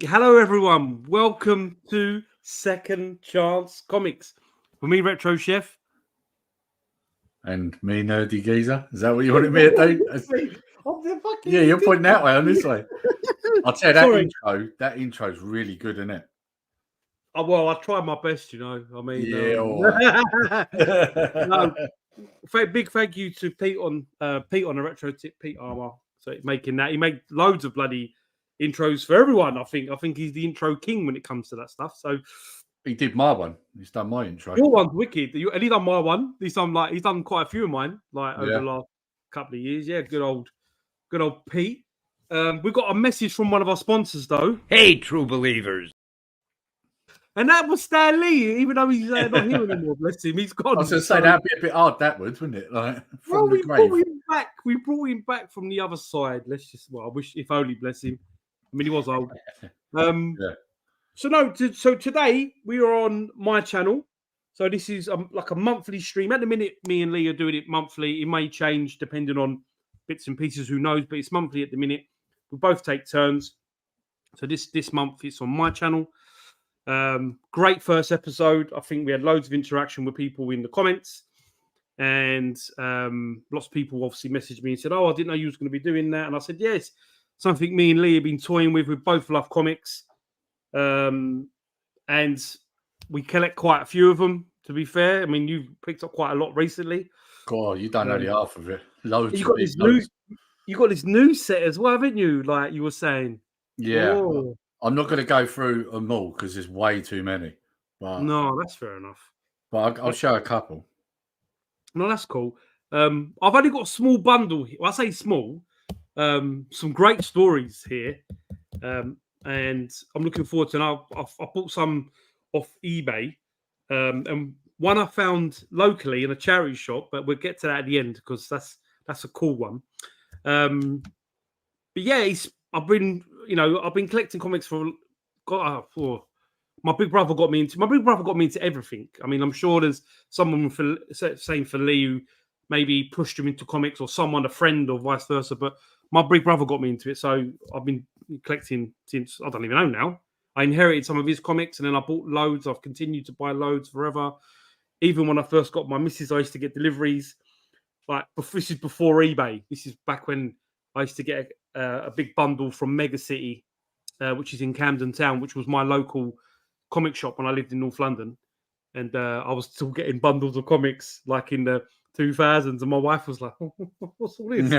Hello, everyone. Welcome to Second Chance Comics. For me, Retro Chef. And me, Nerdy Geezer. Is that what you wanted me to do? I'm the fucking Yeah, you're pointing that way on this way. I'll tell you, Sorry. that intro's really good, isn't it? Oh, well, I tried my best, you know. I mean, Yeah, all right. no, big thank you to Pete on the Retro Tip, Pete Armour. So making that, he made loads of bloody intros for everyone. I think he's the intro king when it comes to that stuff. So He did my one. He's done my intro. your one's wicked. And he done my one. He's done quite a few of mine, over the last couple of years. Yeah, good old Pete. We've got a message from one of our sponsors, though. Hey, true believers. And that was Stan Lee, even though he's not here anymore. Bless him, he's gone. I was going to say, that'd be a bit hard, that would, wouldn't it? Like, from the grave. We brought him back from the other side. I wish, if only, bless him. I mean, he was old. So today we are on my channel. So this is like a monthly stream. At the minute, me and Lee are doing it monthly. It may change depending on bits and pieces, who knows, but it's monthly at the minute. We both take turns. So this month it's on my channel. Great first episode. I think we had loads of interaction with people in the comments, and lots of people obviously messaged me and said, "Oh, I didn't know you was going to be doing that." And I said, "Yes, something me and Lee have been toying with. We both love comics, and we collect quite a few of them. To be fair, I mean, you've picked up quite a lot recently. God, you don't know the half of it. Loads. You got this new set as well, haven't you? Like you were saying. Yeah. Oh. I'm not going to go through them all because there's way too many. But, no, that's fair enough. But I'll show a couple. No, that's cool. I've only got a small bundle here. Well, I say small. Some great stories here. And I'm looking forward to it. I bought some off eBay. And one I found locally in a charity shop, but we'll get to that at the end because that's a cool one. But yeah, I've been collecting comics for my big brother got me into everything. I mean, I'm sure there's someone saying for Lee who maybe pushed him into comics, or someone, a friend, or vice versa. But my big brother got me into it, so I've been collecting since I don't even know now. I inherited some of his comics, and then I bought loads. I've continued to buy loads forever. Even when I first got my missus, I used to get deliveries. Like, this is before eBay. This is back when I used to get a big bundle from Mega City, which is in Camden Town, which was my local comic shop when I lived in North London. And I was still getting bundles of comics like in the 2000s. And my wife was like, what's all this?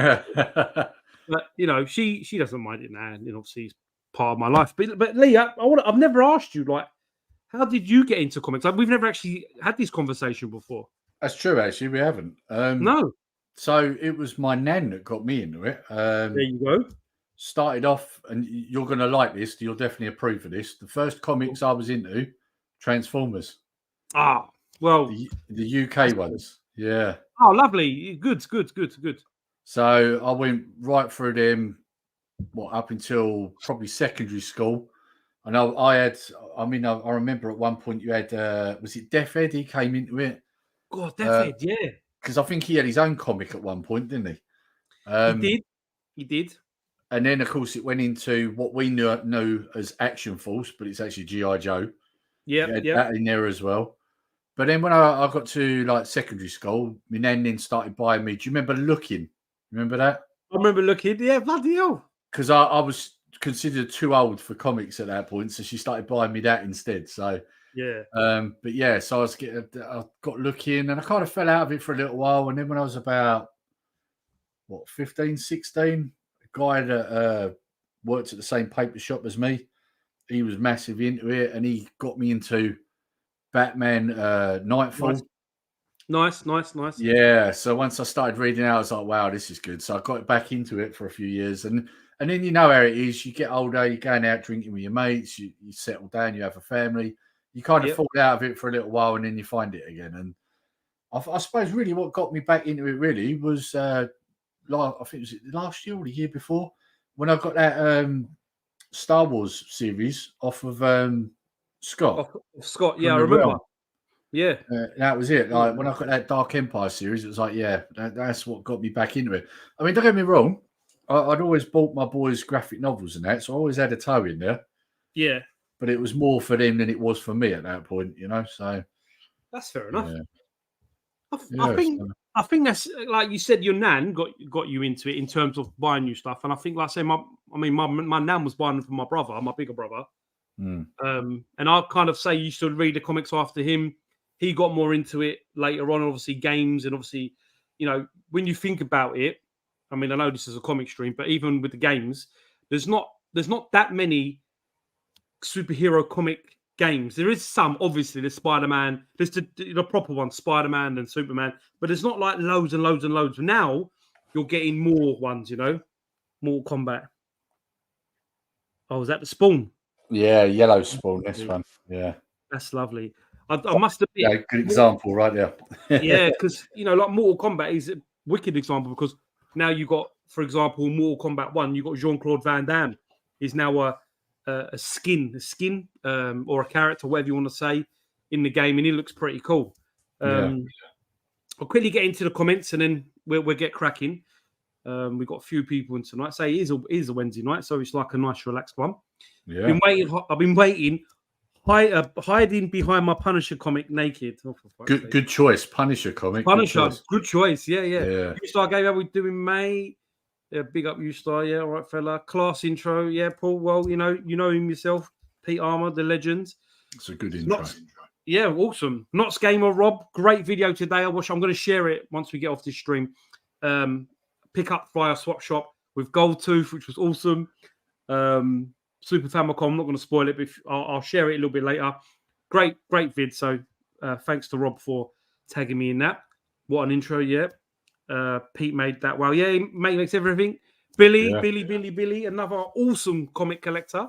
But, you know, she doesn't mind it now. And obviously it's part of my life. But Lee, I've never asked you, like, how did you get into comics? Like, we've never actually had this conversation before. That's true, actually. We haven't. No. So it was my nan that got me into it. There you go. Started off, and you're going to like this. You'll definitely approve of this. The first comics I was into, Transformers. Ah, well. The UK ones. Yeah. Oh, lovely. Good. So I went right through them, up until probably secondary school. And I remember at one point you had, was it Death Head? He came into it. God, Death Head, yeah. Because I think he had his own comic at one point, didn't he? He did. And then, of course, it went into what we knew as Action Force, but it's actually G.I. Joe. Yeah. That in there as well. But then when I got to like secondary school, my nan then started buying me. Do you remember Looking? Remember that? I remember Looking. Yeah, bloody hell. Because I was considered too old for comics at that point, so she started buying me that instead. So yeah. But yeah, so I got Looking, and I kind of fell out of it for a little while. And then when I was about 15, 16, a guy that worked at the same paper shop as me, he was massive into it, and he got me into Batman Nightfall. Nice. Yeah, so once I started reading out, I was like, wow, this is good. So I got back into it for a few years, and then you know how it is. You get older, you're going out drinking with your mates, you settle down, you have a family. You kind of fall out of it for a little while, and then you find it again. And I suppose really what got me back into it really was, I think it was last year or the year before, when I got that Star Wars series off of Scott. Scott, yeah, I remember. Yeah. That was it. Like when I got that Dark Empire series, it was like, yeah, that's what got me back into it. I mean, don't get me wrong. I'd always bought my boys graphic novels and that, so I always had a toe in there. Yeah, but it was more for them than it was for me at that point, you know. So that's fair enough. yeah, I yeah, think so, I think that's like you said. Your nan got you into it in terms of buying new stuff, and I think, like I say, my nan was buying them for my brother, my bigger brother. mm, And I kind of say you used to read the comics after him. He got more into it later on, obviously games, and obviously, when you think about it, I mean, I know this is a comic stream, but even with the games, there's not that many superhero comic games. There is some, obviously, there's Spider-Man, there's the proper ones, Spider-Man and Superman, but there's not like loads and loads and loads. Now you're getting more ones, Mortal Kombat. Oh, is that the Spawn? yeah, Yellow Spawn, this one, yeah. That's lovely. I must admit, Yeah, good example right there. yeah, because like Mortal Kombat is a wicked example because now you got, for example, Mortal Kombat 1, you got Jean-Claude Van Damme is now a skin, or a character, whatever you want to say, in the game, and he looks pretty cool. Yeah. I'll quickly get into the comments and then we'll get cracking. We've got a few people in tonight. Say it is a Wednesday night, so it's like a nice, relaxed one. Yeah. I've been waiting. Hiding behind my Punisher comic naked. Oh, good choice, Punisher comic. Punisher, good choice. Yeah. Yeah. Ustar gave how we doing, mate? Yeah, big up Ustar. Yeah, all right, fella. Class intro. Yeah, Paul. Well, you know him yourself, Pete Armour, the legend. It's a good intro. Yeah, awesome. Knots Gamer Rob, great video today. I'm going to share it once we get off this stream. Pick up via Swap Shop with Gold Tooth, which was awesome. Super Famicom, I'm not going to spoil it, but I'll share it a little bit later. Great vid. So thanks to Rob for tagging me in that. What an intro, yeah. Pete made that well. Yeah, mate makes everything. Billy, another awesome comic collector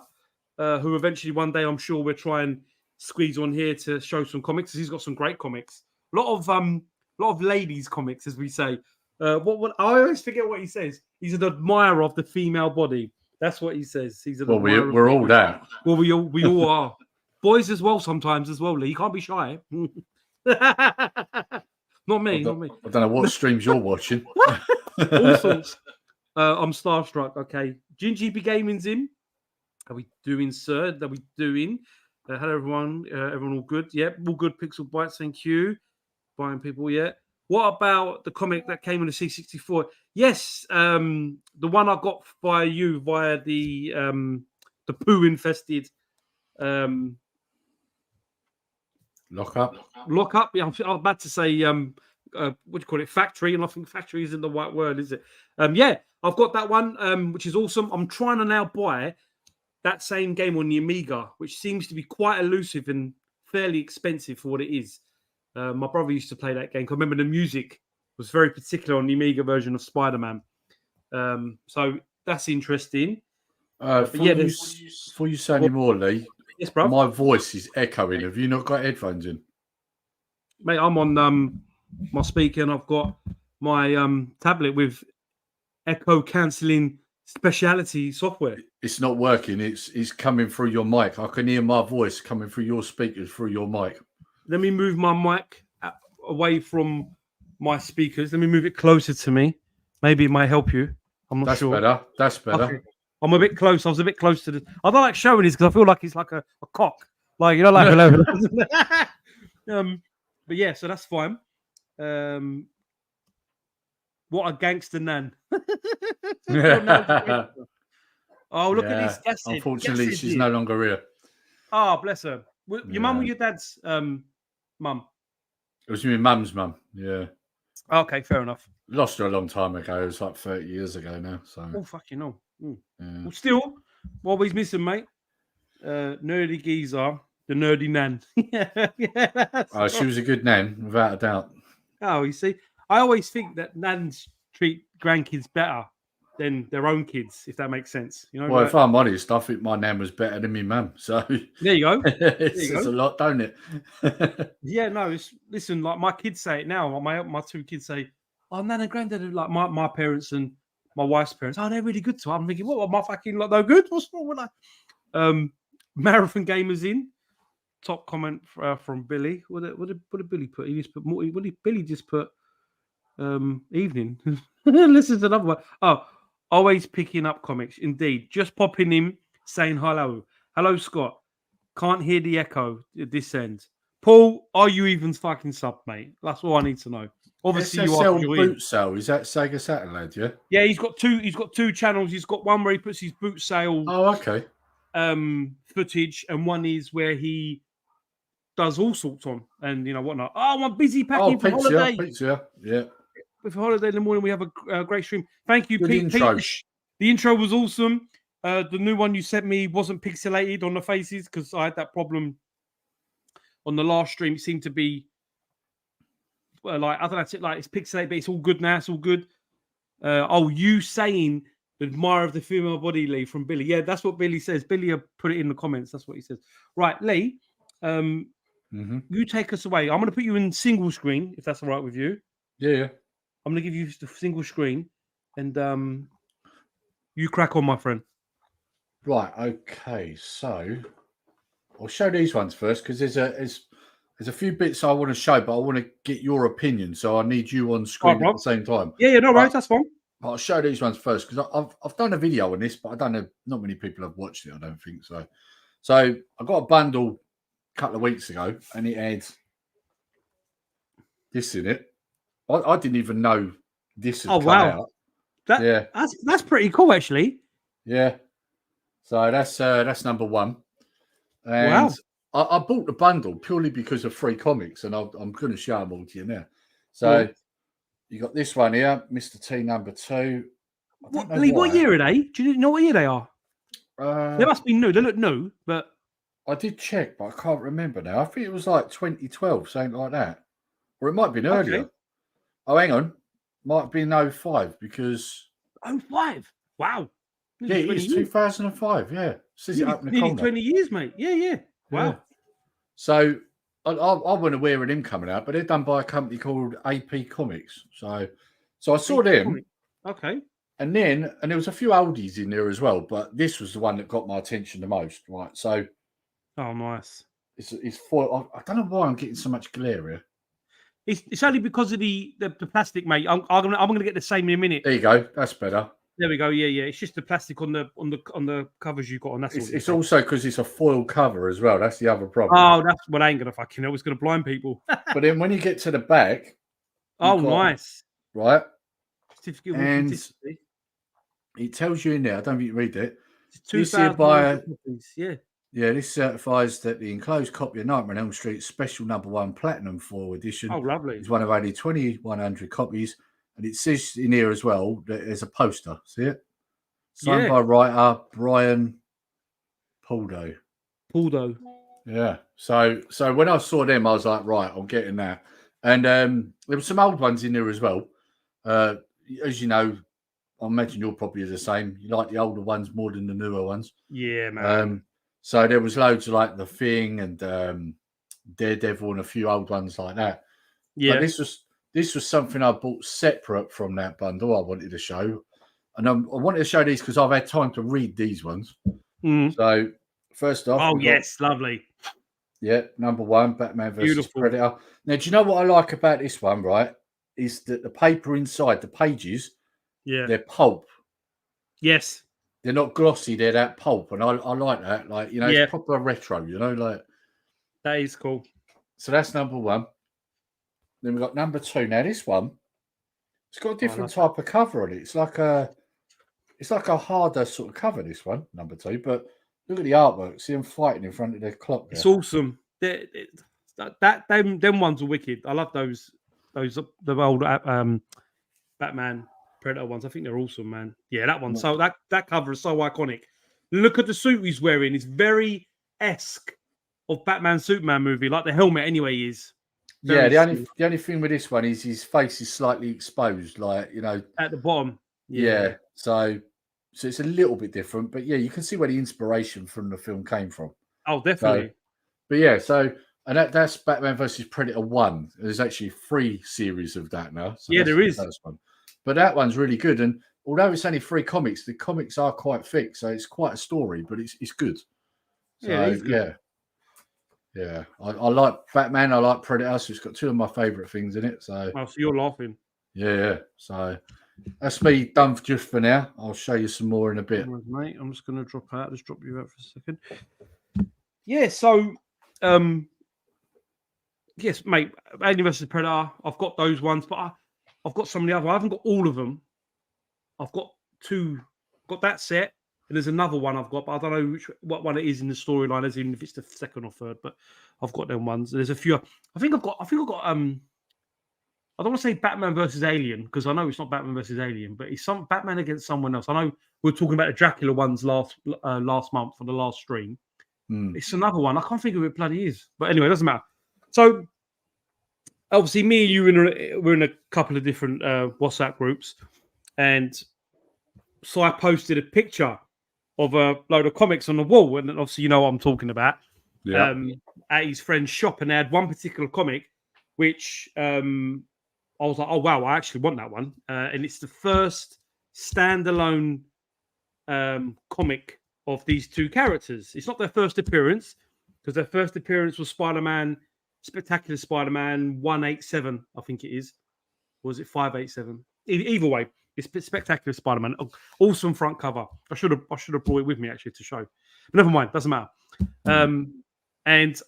who eventually one day I'm sure we'll try and squeeze on here to show some comics. He's got some great comics. A lot of ladies comics, as we say. What I always forget what he says. He's an admirer of the female body. That's what he says. He's we're all that. Well, we all are. Boys as well sometimes as well, Lee. You can't be shy. Not me. I don't know what streams you're watching. All sorts. I'm starstruck. Okay. Gingy B Gaming's in. How we doing, sir? How we doing? Hello, everyone. Everyone all good? Yep, all good. Pixel Bites, thank you. Buying people, yeah. What about the comic that came in the C64? Yes, the one I got via the poo infested Lock up. Yeah, I'm about to say what do you call it? Factory, and I think factory isn't the right word, is it? Yeah, I've got that one, which is awesome. I'm trying to now buy that same game on the Amiga, which seems to be quite elusive and fairly expensive for what it is. My brother used to play that game. I remember the music was very particular on the Amiga version of Spider-Man. So that's interesting. Before you say any more, Lee, yes, bro. My voice is echoing. Have you not got headphones in? Mate, I'm on my speaker and I've got my tablet with echo cancelling speciality software. It's not working. It's coming through your mic. I can hear my voice coming through your speakers through your mic. Let me move my mic away from my speakers. Let me move it closer to me. Maybe it might help you. I'm not sure. That's better. Okay. I'm a bit close. I was a bit close to the. I don't like showing this because I feel like it's like a cock. Like, you know, like but yeah, so that's fine. What a gangster nan. Oh, look at this. That's unfortunately, it. she's no longer here. Oh, bless her. Your mum or your dad's mum? It was my mum's mum, yeah. Okay, fair enough. Lost her a long time ago. It was like 30 years ago now. So. Oh, fucking hell. Yeah. Well, still, what we's missing, mate? Nerdy geezer, the nerdy nan. Yeah. She was a good nan, without a doubt. Oh, you see, I always think that nans treat grandkids better than their own kids, if that makes sense. You know. Well, if I'm honest, I think my nan was better than my mum. So there you go. It's a lot, don't it? Yeah, no. Listen, like my kids say it now. My two kids say, "Oh, nan and granddad are like my parents and my wife's parents. Oh, they're really good to her." I'm thinking, what? My fucking like no good? What's wrong with that? Marathon Gamers in. Top comment from Billy. What did Billy put? He just put more. Billy just put evening. Listen to another one. Oh, always picking up comics. Indeed, just popping in, saying hello. Hello, Scott. Can't hear the echo at this end. Paul, are you even fucking sub, mate? That's all I need to know. Obviously, you are. SSL 'cause you're in. boot sale. Is that Sega Saturn, lad? Yeah. Yeah, he's got two. He's got two channels. He's got one where he puts his boot sale Oh, okay. footage, and one is where he does all sorts on and whatnot. Oh, I'm busy packing for holiday. Pizza, yeah. For holiday in the morning, we have a great stream. Thank you, Good Pete. intro. The intro was awesome. The new one you sent me wasn't pixelated on the faces because I had that problem on the last stream. It seemed to be like I don't know, like it's pixelated, but it's all good now. It's all good. You saying the admirer of the female body, Lee, from Billy? Yeah, that's what Billy says. Billy put it in the comments. That's what he says. Right, Lee. You take us away. I'm going to put you in single screen if that's all right with you. Yeah. I'm going to give you the single screen, and you crack on, my friend. Right. Okay. So I'll show these ones first because there's a few bits I want to show, but I want to get your opinion. So I need you on screen at the same time. Yeah, no worries. That's fine. I'll show these ones first because I've done a video on this, but I don't know. Not many people have watched it. I don't think so. So I got a bundle a couple of weeks ago, and it had this in it. I didn't even know this had come out. That's pretty cool, actually. Yeah. So that's number one. And I bought the bundle purely because of free comics, and I'm going to show them all to you now. So you got this one here, Mr. T number 2. What year are they? Do you know what year they are? They must be new. They look new, but I did check, but I can't remember now. I think it was like 2012, something like that, or it might have been earlier. Okay. Oh, hang on, might have been 05 because 05. Wow. Yeah, it is 2005. Yeah, says it up in the nearly corner. 20 years, mate. Yeah. Wow. Yeah. So I wasn't aware of them coming out, but they're done by a company called AP Comics. So I saw them. Okay. And there was a few oldies in there as well, but this was the one that got my attention the most. Right. So. Oh, nice. It's foil. I don't know why I'm getting so much glare here. It's only because of the plastic, mate. I'm gonna get the same in a minute. There you go. That's better. There we go. Yeah. It's just the plastic on the covers you've got on. That's it's also because it's a foil cover as well. That's the other problem. Oh, that's what I ain't gonna fucking know. It's gonna blind people. But then when you get to the back, nice. Right. Certificate and it tells you in there. I don't think you read it. This hereby, yeah. Yeah, this certifies that the enclosed copy of Nightmare on Elm Street Special No. 1 Platinum Foil Edition is one of only 2,100 copies. And it says in here as well that there's a poster. See it? Signed by writer Brian Puldo. Yeah. So when I saw them, I was like, right, I'm getting that. And there were some old ones in there as well. As you know, I imagine you're probably the same. You like the older ones more than the newer ones. Yeah, man. So there was loads of like The Thing and Daredevil and a few old ones like that. Yeah. But this was something I bought separate from that bundle. I wanted to show, and I wanted to show these because I've had time to read these ones. So first off, lovely. Yeah, number 1, Batman versus Predator. Now, do you know what I like about this one? Right, is that the paper inside the pages, they're pulp. Yes. They're not glossy, they're that pulp. And I like that. Like, it's proper retro, like. That is cool. So that's number 1. Then we've got number 2. Now, this one, it's got a different type of cover on it. It's like a harder sort of cover, this one, number 2. But look at the artwork. See them fighting in front of their clock there. It's awesome. Them ones are wicked. I love those the old Batman Predator ones. I think they're awesome, man. Yeah, that one. So that cover is so iconic. Look at the suit he's wearing. It's very esque of Batman Superman movie, like the helmet anyway is. Yeah, the only thing with this one is his face is slightly exposed, like, at the bottom. Yeah. So it's a little bit different, but yeah, you can see where the inspiration from the film came from. Oh, definitely. And that's Batman versus Predator 1. There's actually 3 series of that now. So there is. One. But that one's really good. And although it's only 3 comics, the comics are quite thick. So it's quite a story, but it's good. So, yeah. I like Batman. I like Predator. So it's got 2 of my favourite things in it. So you're laughing. Yeah. So That's me done just for now. I'll show you some more in a bit. Mate, I'm just going to drop out. Just drop you out for a second. Yeah, so yes, mate, Alien vs Predator. I've got those ones, but I've got some of the other. I haven't got all of them. I've got got that set, and there's another one I've got, but I don't know what one it is in the storyline, as in if it's the second or third. But I've got them ones. There's a few. I think I've got. I don't want to say Batman versus Alien because I know it's not Batman versus Alien, but it's some Batman against someone else. I know we were talking about the Dracula ones last month on the last stream. It's another one. I can't think of who it bloody is. But anyway, it doesn't matter. So obviously, me and you we're in a couple of different WhatsApp groups, and so I posted a picture of a load of comics on the wall, and obviously you know what I'm talking about. Yeah. At his friend's shop, and they had one particular comic, which I was like, oh wow, I actually want that one, and it's the first standalone comic of these two characters. It's not their first appearance because their first appearance was Spider-Man, Spectacular Spider-Man 187, I think it is. Or was it 587? Either way, it's Spectacular Spider-Man. Awesome front cover. I should have brought it with me actually to show. But never mind, doesn't matter. And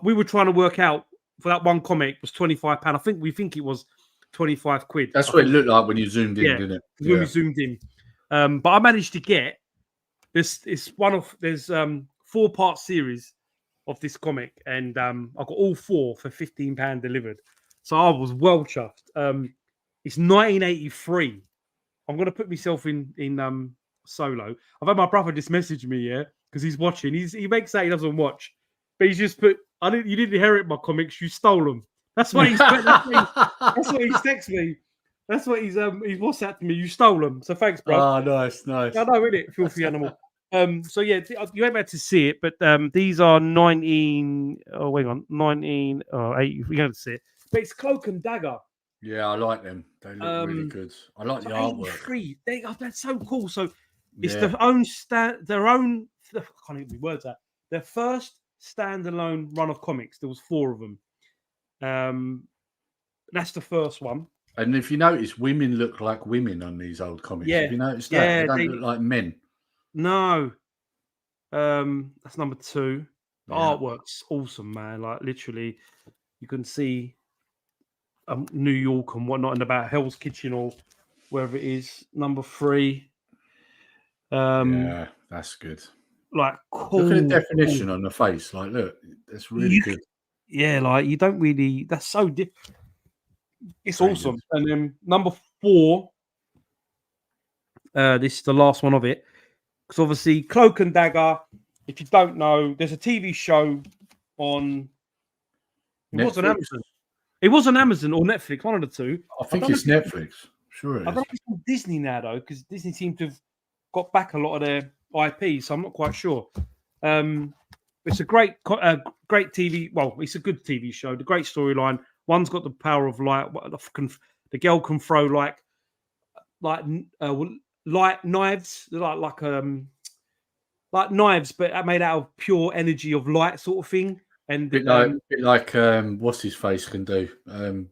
we were trying to work out for that one comic was £25. We think it was 25 quid. That's what it looked like when you zoomed in, didn't it? When we zoomed in. But I managed to get this. It's there's 4-part series of this comic, and I got all 4 for £15 delivered. So I was well chuffed. It's 1983. I'm gonna put myself in solo. I've had my brother just message me, because he's watching. He makes that he doesn't watch, but he's just put. You didn't inherit my comics. You stole them. That's what he's. That's what he's texted me. That's what he's WhatsApped me. You stole them. So thanks, bro. Oh, nice. I know, innit? Filthy animal. So yeah, you ain't about to see it, but these are 19. Oh, hang on, 19. Oh, 8. We're going to see it, but it's Cloak and Dagger. Yeah, I like them. They look really good. I like the artwork. That's so cool. So it's their own. I can't even be words out. Their first standalone run of comics. There was 4 of them. That's the first one. And if you notice, women look like women on these old comics. Yeah. Have you noticed that? Yeah, they don't look like men. No. That's number 2. The artwork's awesome, man. Like literally, you can see New York and whatnot, and about Hell's Kitchen or wherever it is. Number 3. Yeah, that's good. Like cool. Look at the definition on the face. Like, look, that's really good. Yeah, like you don't really. That's so different. It's awesome. And then number 4. This is the last one of it. Because obviously, Cloak and Dagger, if you don't know, there's a TV show on. It was on Amazon. It was on Amazon or Netflix, one of the two. I think it's Netflix. Sure, it is. I don't know if it's on Disney now, though, because Disney seem to have got back a lot of their IP, so I'm not quite sure. It's a great TV. Well, it's a good TV show. The great storyline. One's got the power of light. The girl can throw like light knives, like knives, but made out of pure energy of light, sort of thing. And bit like what's his face can do. I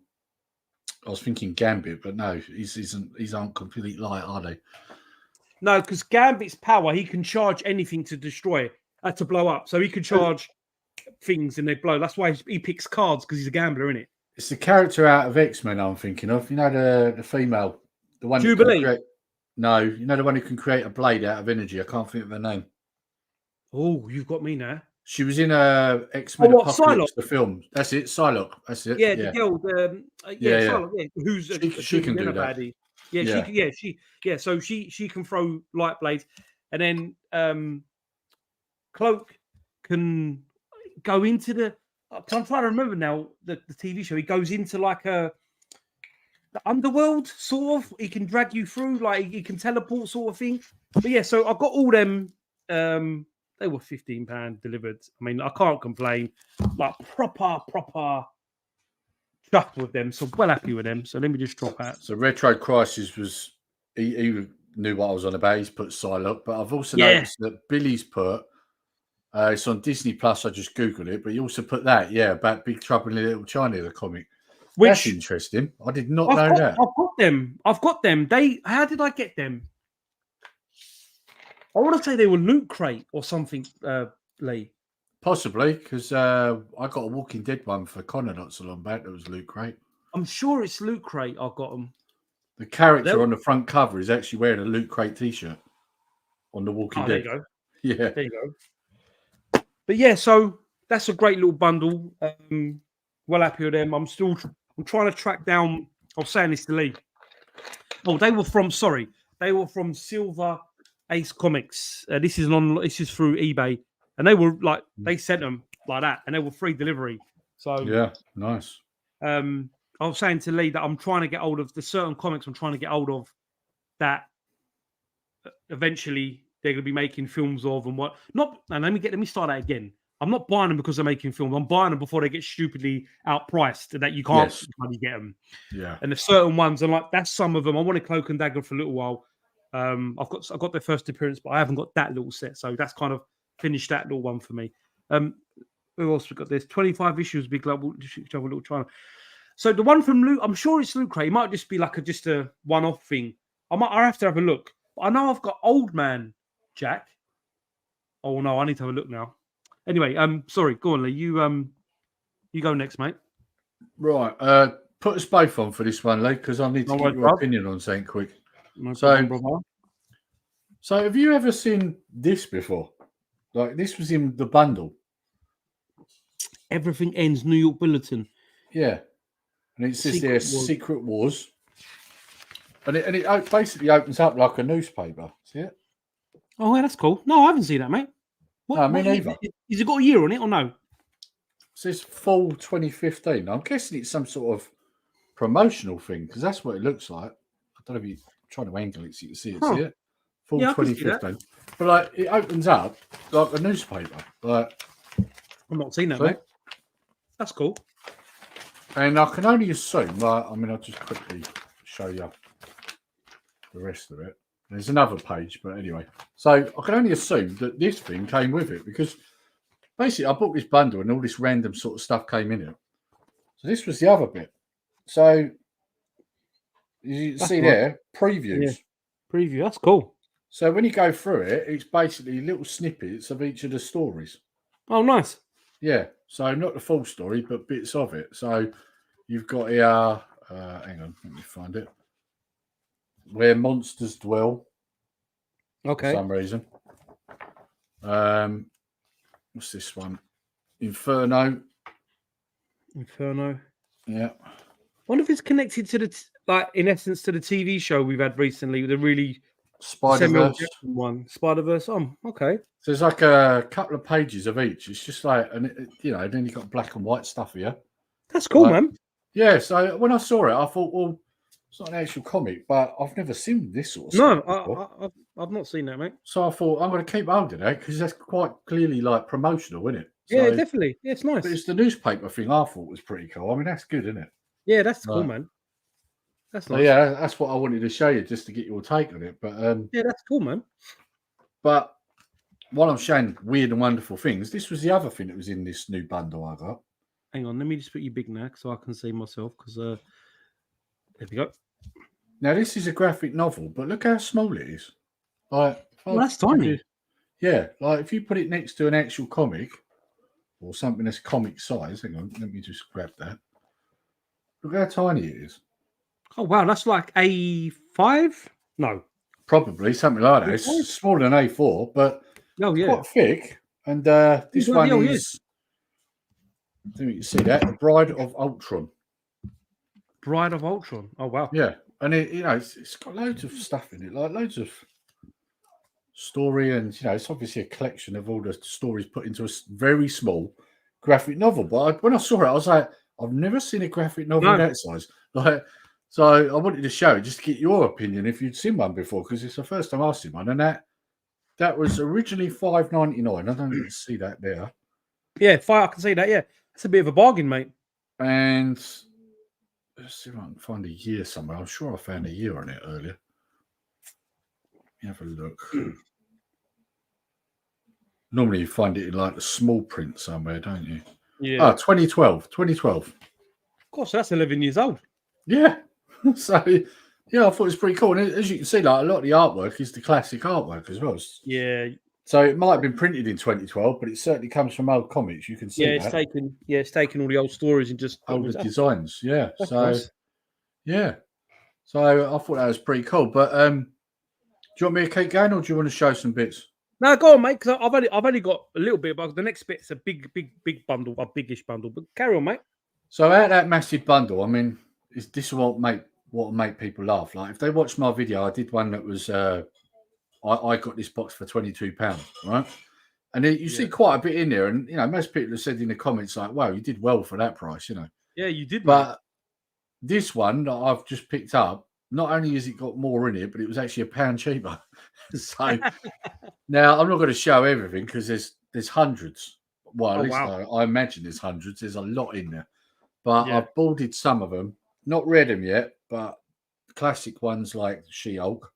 was thinking Gambit, but no, these aren't complete light, are they? No, because Gambit's power, he can charge anything to destroy, to blow up. So he can charge things and they blow. That's why he picks cards, because he's a gambler, isn't it? It's the character out of X-Men I'm thinking of. You know, the female, the one. Jubilee. No, you know the one who can create a blade out of energy. I can't think of her name. Oh, you've got me now. She was in X-Men Apocalypse, the film. That's it, Psylocke. That's it. Yeah, the girl. Psylocke. Yeah, who's she can do that. Baddie. Yeah, So she can throw light blades, and then Cloak can go into the. I'm trying to remember now the TV show. He goes into like the underworld, sort of. He can drag you through, like he can teleport, sort of thing. But yeah, so I've got all them. They were £15 delivered. I mean, I can't complain. Like proper chuffed with them. So well happy with them. So let me just drop out. So Retro Crisis was he knew what I was on about. He's put Psylocke, but I've also noticed that Billy's put it's on Disney Plus. I just googled it, but he also put that about Big Trouble in Little China, the comic. That's which interesting. I did not know that. I've got them. I've got them. How did I get them? I want to say they were Loot Crate or something, Lee. Possibly, because I got a Walking Dead one for Connor not so long back that was Loot Crate. I'm sure it's Loot Crate. I've got them. The character on the front cover is actually wearing a Loot Crate t-shirt on the Walking Dead. There you go. Yeah. There you go. But yeah, so that's a great little bundle. Well happy with them. I'm trying to track down. I was saying this to Lee. Oh, they were from Silver Ace Comics. This is through eBay, and they were like they sent them like that, and they were free delivery. So yeah, nice. I was saying to Lee that I'm trying to get hold of the certain comics. I'm trying to get hold of that. Eventually, they're going to be making films of and what not. And let me start that again. I'm not buying them because they're making films. I'm buying them before they get stupidly outpriced that you can't bloody get them. Yeah. And there's certain ones, and like that's some of them. I wanted Cloak and Dagger for a little while. I've got their first appearance, but I haven't got that little set. So that's kind of finished that little one for me. Who else we got? There's 25 issues. Big Global Little China. So the one from Loot, I'm sure it's Loot Crate. It might just be like just a one-off thing. I have to have a look. But I know I've got Old Man Jack. Oh no, I need to have a look now. Anyway, sorry, go on, Lee. You go next, mate. Right. Put us both on for this one, Lee, because I need to get your opinion on something quick. So have you ever seen this before? Like this was in the bundle. Everything Ends, New York Bulletin. Yeah. And it says there Secret Wars. And it basically opens up like a newspaper. See it? Oh, yeah, that's cool. No, I haven't seen that, mate. No, me neither. Has it got a year on it or no? It says fall 2015. I'm guessing it's some sort of promotional thing because that's what it looks like. I don't know if you're trying to angle it so you can see it. See it? Fall 2015. But like it opens up like a newspaper. Like I've not seen that, mate. That's cool. And I can only assume, like, I mean, I'll just quickly show you the rest of it. There's another page, but anyway. So I can only assume that this thing came with it because basically I bought this bundle and all this random sort of stuff came in it. So this was the other bit. So you see there, previews. Yeah. Preview, that's cool. So when you go through it, it's basically little snippets of each of the stories. Oh, nice. Yeah. So not the full story, but bits of it. So you've got here, hang on, let me find it. Where Monsters Dwell. Okay. For some reason. What's this one? Inferno. Yeah. I wonder if it's connected to in essence, to the TV show we've had recently, the really Spider-Verse one. Spider-Verse. Oh, okay. So there's like a couple of pages of each. It's just like, and then you've got black and white stuff here. That's cool, man. Yeah. So when I saw it, I thought, well, it's not an actual comic, but I've never seen this sort of stuff. No, I've not seen that, mate. So I thought I'm going to keep hold of that because that's quite clearly like promotional, isn't it? So, yeah, definitely. Yeah, it's nice. But it's the newspaper thing I thought was pretty cool. I mean, that's good, isn't it? Yeah, that's cool, man. That's nice. So, yeah, that's what I wanted to show you just to get your take on it. But yeah, that's cool, man. But while I'm showing weird and wonderful things, this was the other thing that was in this new bundle I got. Hang on, let me just put you big now so I can see myself because there we go. Now this is a graphic novel, but look how small it is. Like, that's tiny. Yeah, like if you put it next to an actual comic or something that's comic size, hang on, let me just grab that. Look how tiny it is. Oh wow, that's like A5? No. Probably something like that. It's smaller than A4, but quite thick. And this one is, let me see that, The Bride of Ultron. Bride of Ultron. Oh wow. Yeah. And it's got loads of stuff in it, like loads of story, and it's obviously a collection of all the stories put into a very small graphic novel. But when I saw it, I was like, I've never seen a graphic novel that size. Like, so I wanted to show it just to get your opinion if you'd seen one before, because it's the first time I've seen one, and that was originally $5.99. I don't even see that there. Yeah, I can see that. Yeah, that's a bit of a bargain, mate. And let's see if I can find a year somewhere. I'm sure I found a year on it earlier. Let me have a look. Normally you find it in like the small print somewhere, don't you? Yeah. 2012. 2012. course, that's 11 years old. Yeah. So, yeah, I thought it was pretty cool. And as you can see, like a lot of the artwork is the classic artwork as well. Yeah, So it might have been printed in 2012, but it certainly comes from old comics. You can see it's taken all the old stories and just older designs. Yeah. That's so nice. yeah. So I thought that was pretty cool. But do you want me to keep going, or do you want to show some bits? No, go on, mate. Because I've only got a little bit, but the next bit's a big bundle, a biggish bundle. But carry on, mate. So out of that massive bundle, I mean, this will make people laugh. Like if they watch my video, I did one that was I got this box for £22, right? And then you see quite a bit in there, and most people have said in the comments like, "Wow, you did well for that price," Yeah, you did. But mate. This one that I've just picked up, not only has it got more in it, but it was actually £1 cheaper. So now I'm not going to show everything because there's hundreds. Well, at least I imagine there's hundreds. There's a lot in there. But I've boarded some of them, not read them yet, but classic ones like She-Hulk.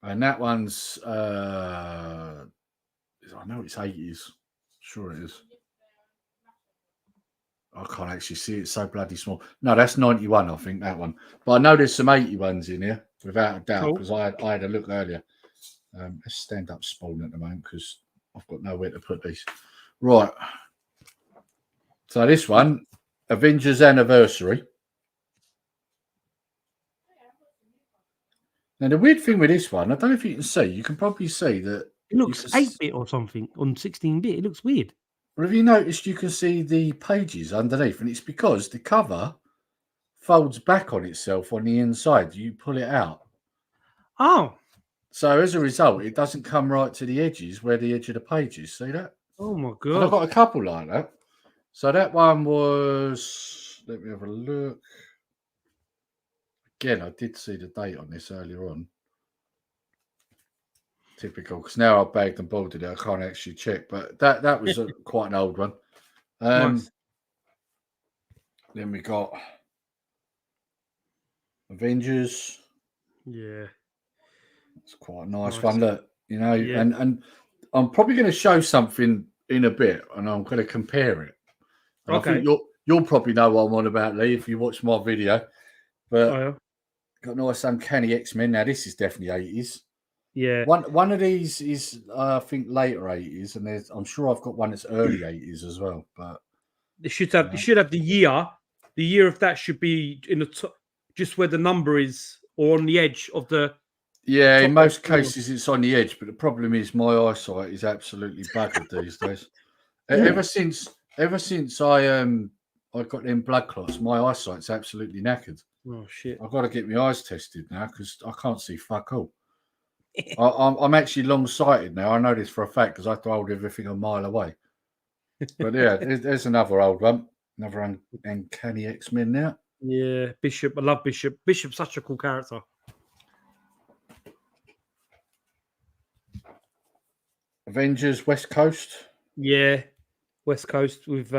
And that one's, I know it's 80s. Sure it is. I can't actually see it. It's so bloody small. No, that's 91, I think, that one. But I know there's some 81s in here, without a doubt, because I had a look earlier. Let's stand up Spawn at the moment because I've got nowhere to put these. Right. So this one, Avengers Anniversary. Now the weird thing with this one, I don't know if you can see. You can probably see that it looks 8-bit or something on 16-bit. It looks weird. But have you noticed you can see the pages underneath, and it's because the cover folds back on itself on the inside. You pull it out. Oh. So as a result, it doesn't come right to the edges where the edge of the page is. See that? Oh my god! And I've got a couple like that. So that one was. Let me have a look. Again, I did see the date on this earlier on. Typical, because now I've bagged and boarded it. I can't actually check, but that was quite an old one. Nice. Then we got Avengers. Yeah, it's quite a nice one. Look, and I'm probably going to show something in a bit, and I'm going to compare it. And I think you'll probably know what I'm on about, Lee, if you watch my video. But got nice Uncanny X-Men. Now this is definitely 80s. Yeah. One of these is I think later 80s, and I'm sure I've got one that's early 80s as well. But they should have the year. The year of that should be in the top, just where the number is, or on the edge of the. Yeah, in most cases it's on the edge, but the problem is my eyesight is absolutely buggered these days. Ever since I got them blood clots, my eyesight's absolutely knackered. Oh shit! I've got to get my eyes tested now because I can't see fuck all. I'm actually long-sighted now. I know this for a fact because I have to hold everything a mile away. But yeah, there's another old one, another Uncanny X-Men now. Yeah, Bishop. I love Bishop. Bishop's such a cool character. Avengers West Coast. Yeah, West Coast with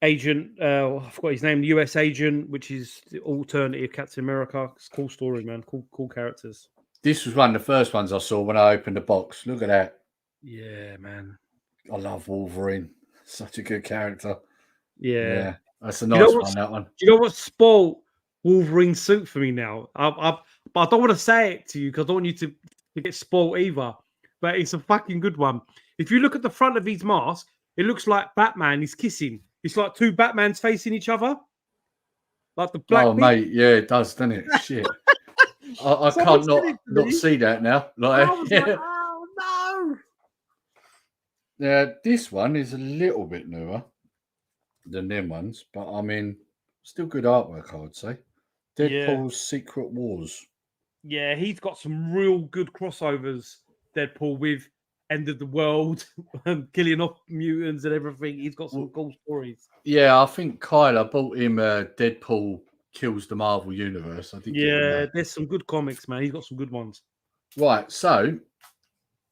Agent. I forgot his name. The US Agent, which is the alternative Captain America. It's a cool story, man. Cool characters. This was one of the first ones I saw when I opened the box. Look at that. Yeah, man. I love Wolverine. Such a good character. Yeah. That's a nice one, that one. Do you know what spoiled Wolverine's suit for me now? But I don't want to say it to you because I don't want you to get spoiled either. But it's a fucking good one. If you look at the front of his mask, it looks like Batman is kissing. It's like two Batmans facing each other. Like the black. Oh, mate. Yeah, it does, doesn't it? Shit. I can't not see that now. Like, I was like, oh no. Now, this one is a little bit newer than them ones, but I mean, still good artwork, I would say. Deadpool's Secret Wars. Yeah, he's got some real good crossovers, Deadpool, with End of the World, killing off mutants and everything. He's got some cool stories. Yeah, I think Kyler bought him Deadpool Kills the Marvel Universe. There's some good comics, man. He's got some good ones. Right, so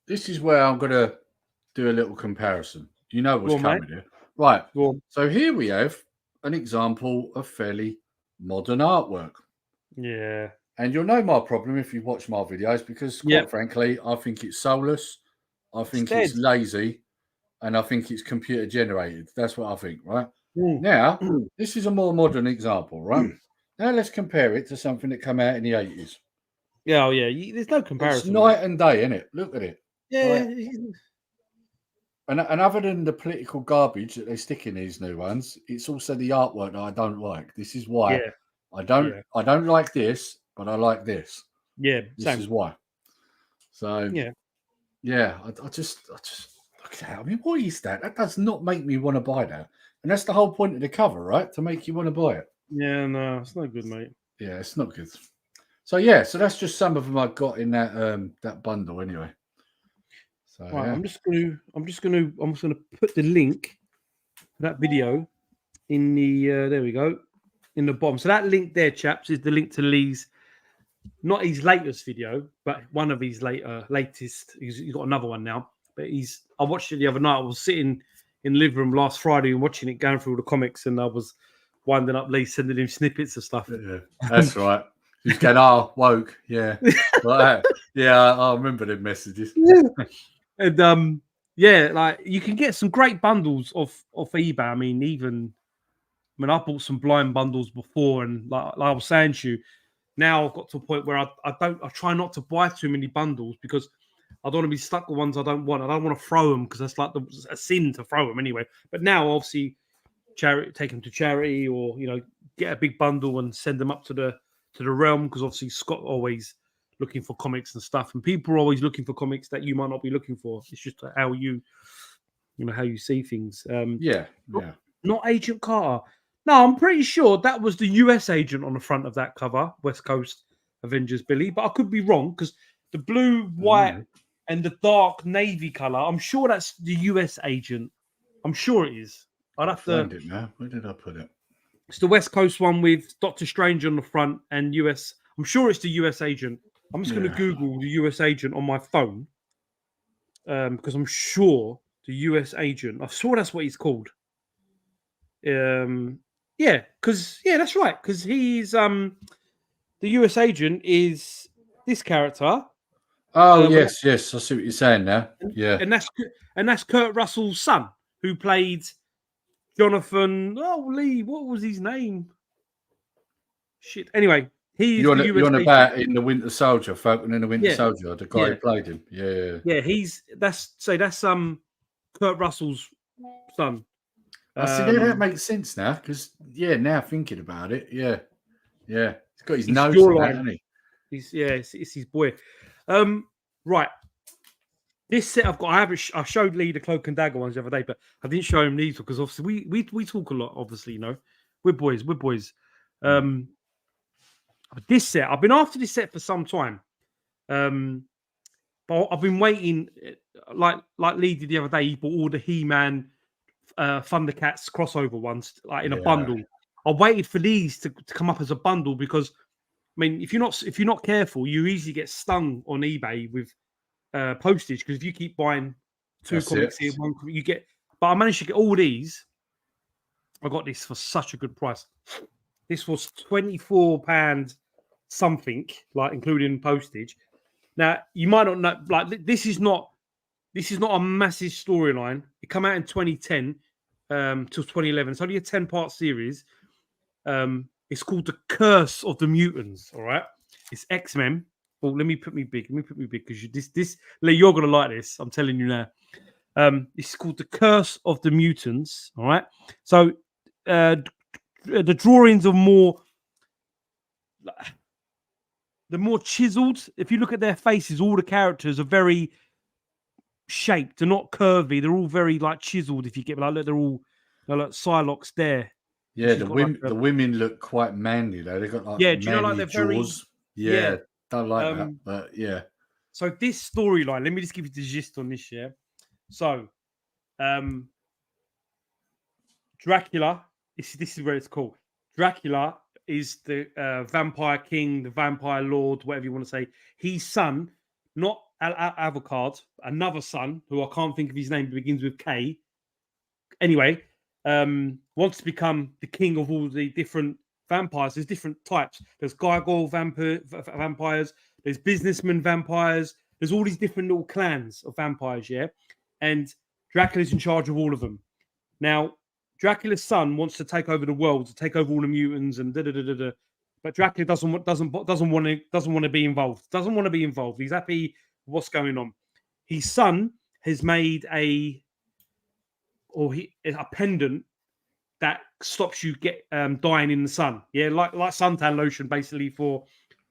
this is where I'm going to do a little comparison. You know what's coming here. Right, so here we have an example of fairly modern artwork. Yeah. And you'll know my problem if you watch my videos because, quite frankly, I think it's soulless. I think it's lazy. And I think it's computer generated. That's what I think, right? Now, this is a more modern example, right? Now let's compare it to something that came out in the 80s. Yeah, oh yeah. There's no It's comparison. night and day, isn't it? Look at it. Yeah. Like, and other than the political garbage that they stick in these new ones, it's also the artwork that I don't like. This is why Yeah. I don't like this, but I like this. Yeah. This Same. is why. So yeah. I just look at that. I mean, what is that? That does not make me want to buy that. And that's the whole point of the cover, right? To make you want to buy it. Yeah, no, it's not good, mate. Yeah, it's not good. So yeah, so that's just some of them I got in that that bundle anyway. So Right, yeah. I'm just gonna put the link to that video in the there we go, in the bottom. So that link there, chaps, is the link to Lee's, not his latest video, but one of his latest. He's got another one now, but I watched it the other night. I was sitting in the living room last Friday and watching it, going through all the comics, and I was winding up Lee, sending him snippets of stuff. Yeah, that's right. He's going, oh, woke, yeah, like yeah. I remember the messages. And yeah, like you can get some great bundles off eBay. I mean, I bought some blind bundles before, and like I was saying to you, now I've got to a point where I try not to buy too many bundles because I don't want to be stuck with ones I don't want. I don't want to throw them because that's like a sin to throw them anyway. But now, obviously, take them to charity, or get a big bundle and send them up to the realm, because obviously Scott always looking for comics and stuff, and people are always looking for comics that you might not be looking for. It's just how how you see things. Yeah. Not Agent Carter. No, I'm pretty sure that was the US agent on the front of that cover, West Coast Avengers Billy, but I could be wrong because the blue, white, and the dark navy color, I'm sure that's the US agent. I'm sure it is. I'd have to find it now. Where did I put it? It's the West Coast one with Doctor Strange on the front and US. I'm sure it's the US agent. I'm just going to Google the US agent on my phone because I'm sure the US agent. I saw that's what he's called. Yeah, that's right. Because he's the US agent is this character. Oh yes. I see what you're saying now. Yeah, and that's Kurt Russell's son, who played Jonathan. Oh, Lee, what was his name? Shit. Anyway, he's the US agent. You're on about in the Winter Soldier, Falcon and the Winter Soldier, the guy who played him. Yeah. That's Kurt Russell's son. I see that makes sense now because now thinking about it, yeah, he's got his nose on that, hasn't he? It's his boy. Right. This set I've got, I showed Lee the Cloak and Dagger ones the other day, but I didn't show him these because obviously we talk a lot. Obviously, we're boys. This set, I've been after this set for some time. But I've been waiting, like Lee did the other day. He bought all the He-Man, Thundercats crossover ones, like in a bundle. I waited for these to come up as a bundle because, I mean, if you're not careful, you easily get stung on eBay with postage, because if you keep buying two comics here, one you get. But I managed to get all these. I got this for such a good price. This was £24 something, like including postage. Now you might not know, like this is not a massive storyline. It came out in 2010 till 2011. It's only a 10-part series. It's called The Curse of the Mutants. All right, it's X-Men. Well, let me put me big because this Lee, you're gonna like this. I'm telling you now. It's called The Curse of the Mutants. All right, so the drawings are more chiseled. If you look at their faces, all the characters are very shaped. They're not curvy. They're all very like chiseled. If you get like, they're like Psylocke's there. Yeah, the women look quite manly though. They've got like do you know like they're jaws. Don't like that, but yeah. So this storyline, let me just give you the gist on this. Yeah, so Dracula. This is where it's called. Dracula is the vampire king, the vampire lord, whatever you want to say. His son, not Alucard, another son who I can't think of his name, but begins with K. Anyway, wants to become the king of all the different vampires. There's different types. There's gargoyle vampires. There's businessman vampires. There's all these different little clans of vampires, yeah? And Dracula's in charge of all of them. Now, Dracula's son wants to take over the world, to take over all the mutants, and but Dracula doesn't want to be involved. Doesn't want to be involved. He's happy with what's going on. His son has made a pendant that stops you dying in the sun. Yeah, like suntan lotion basically for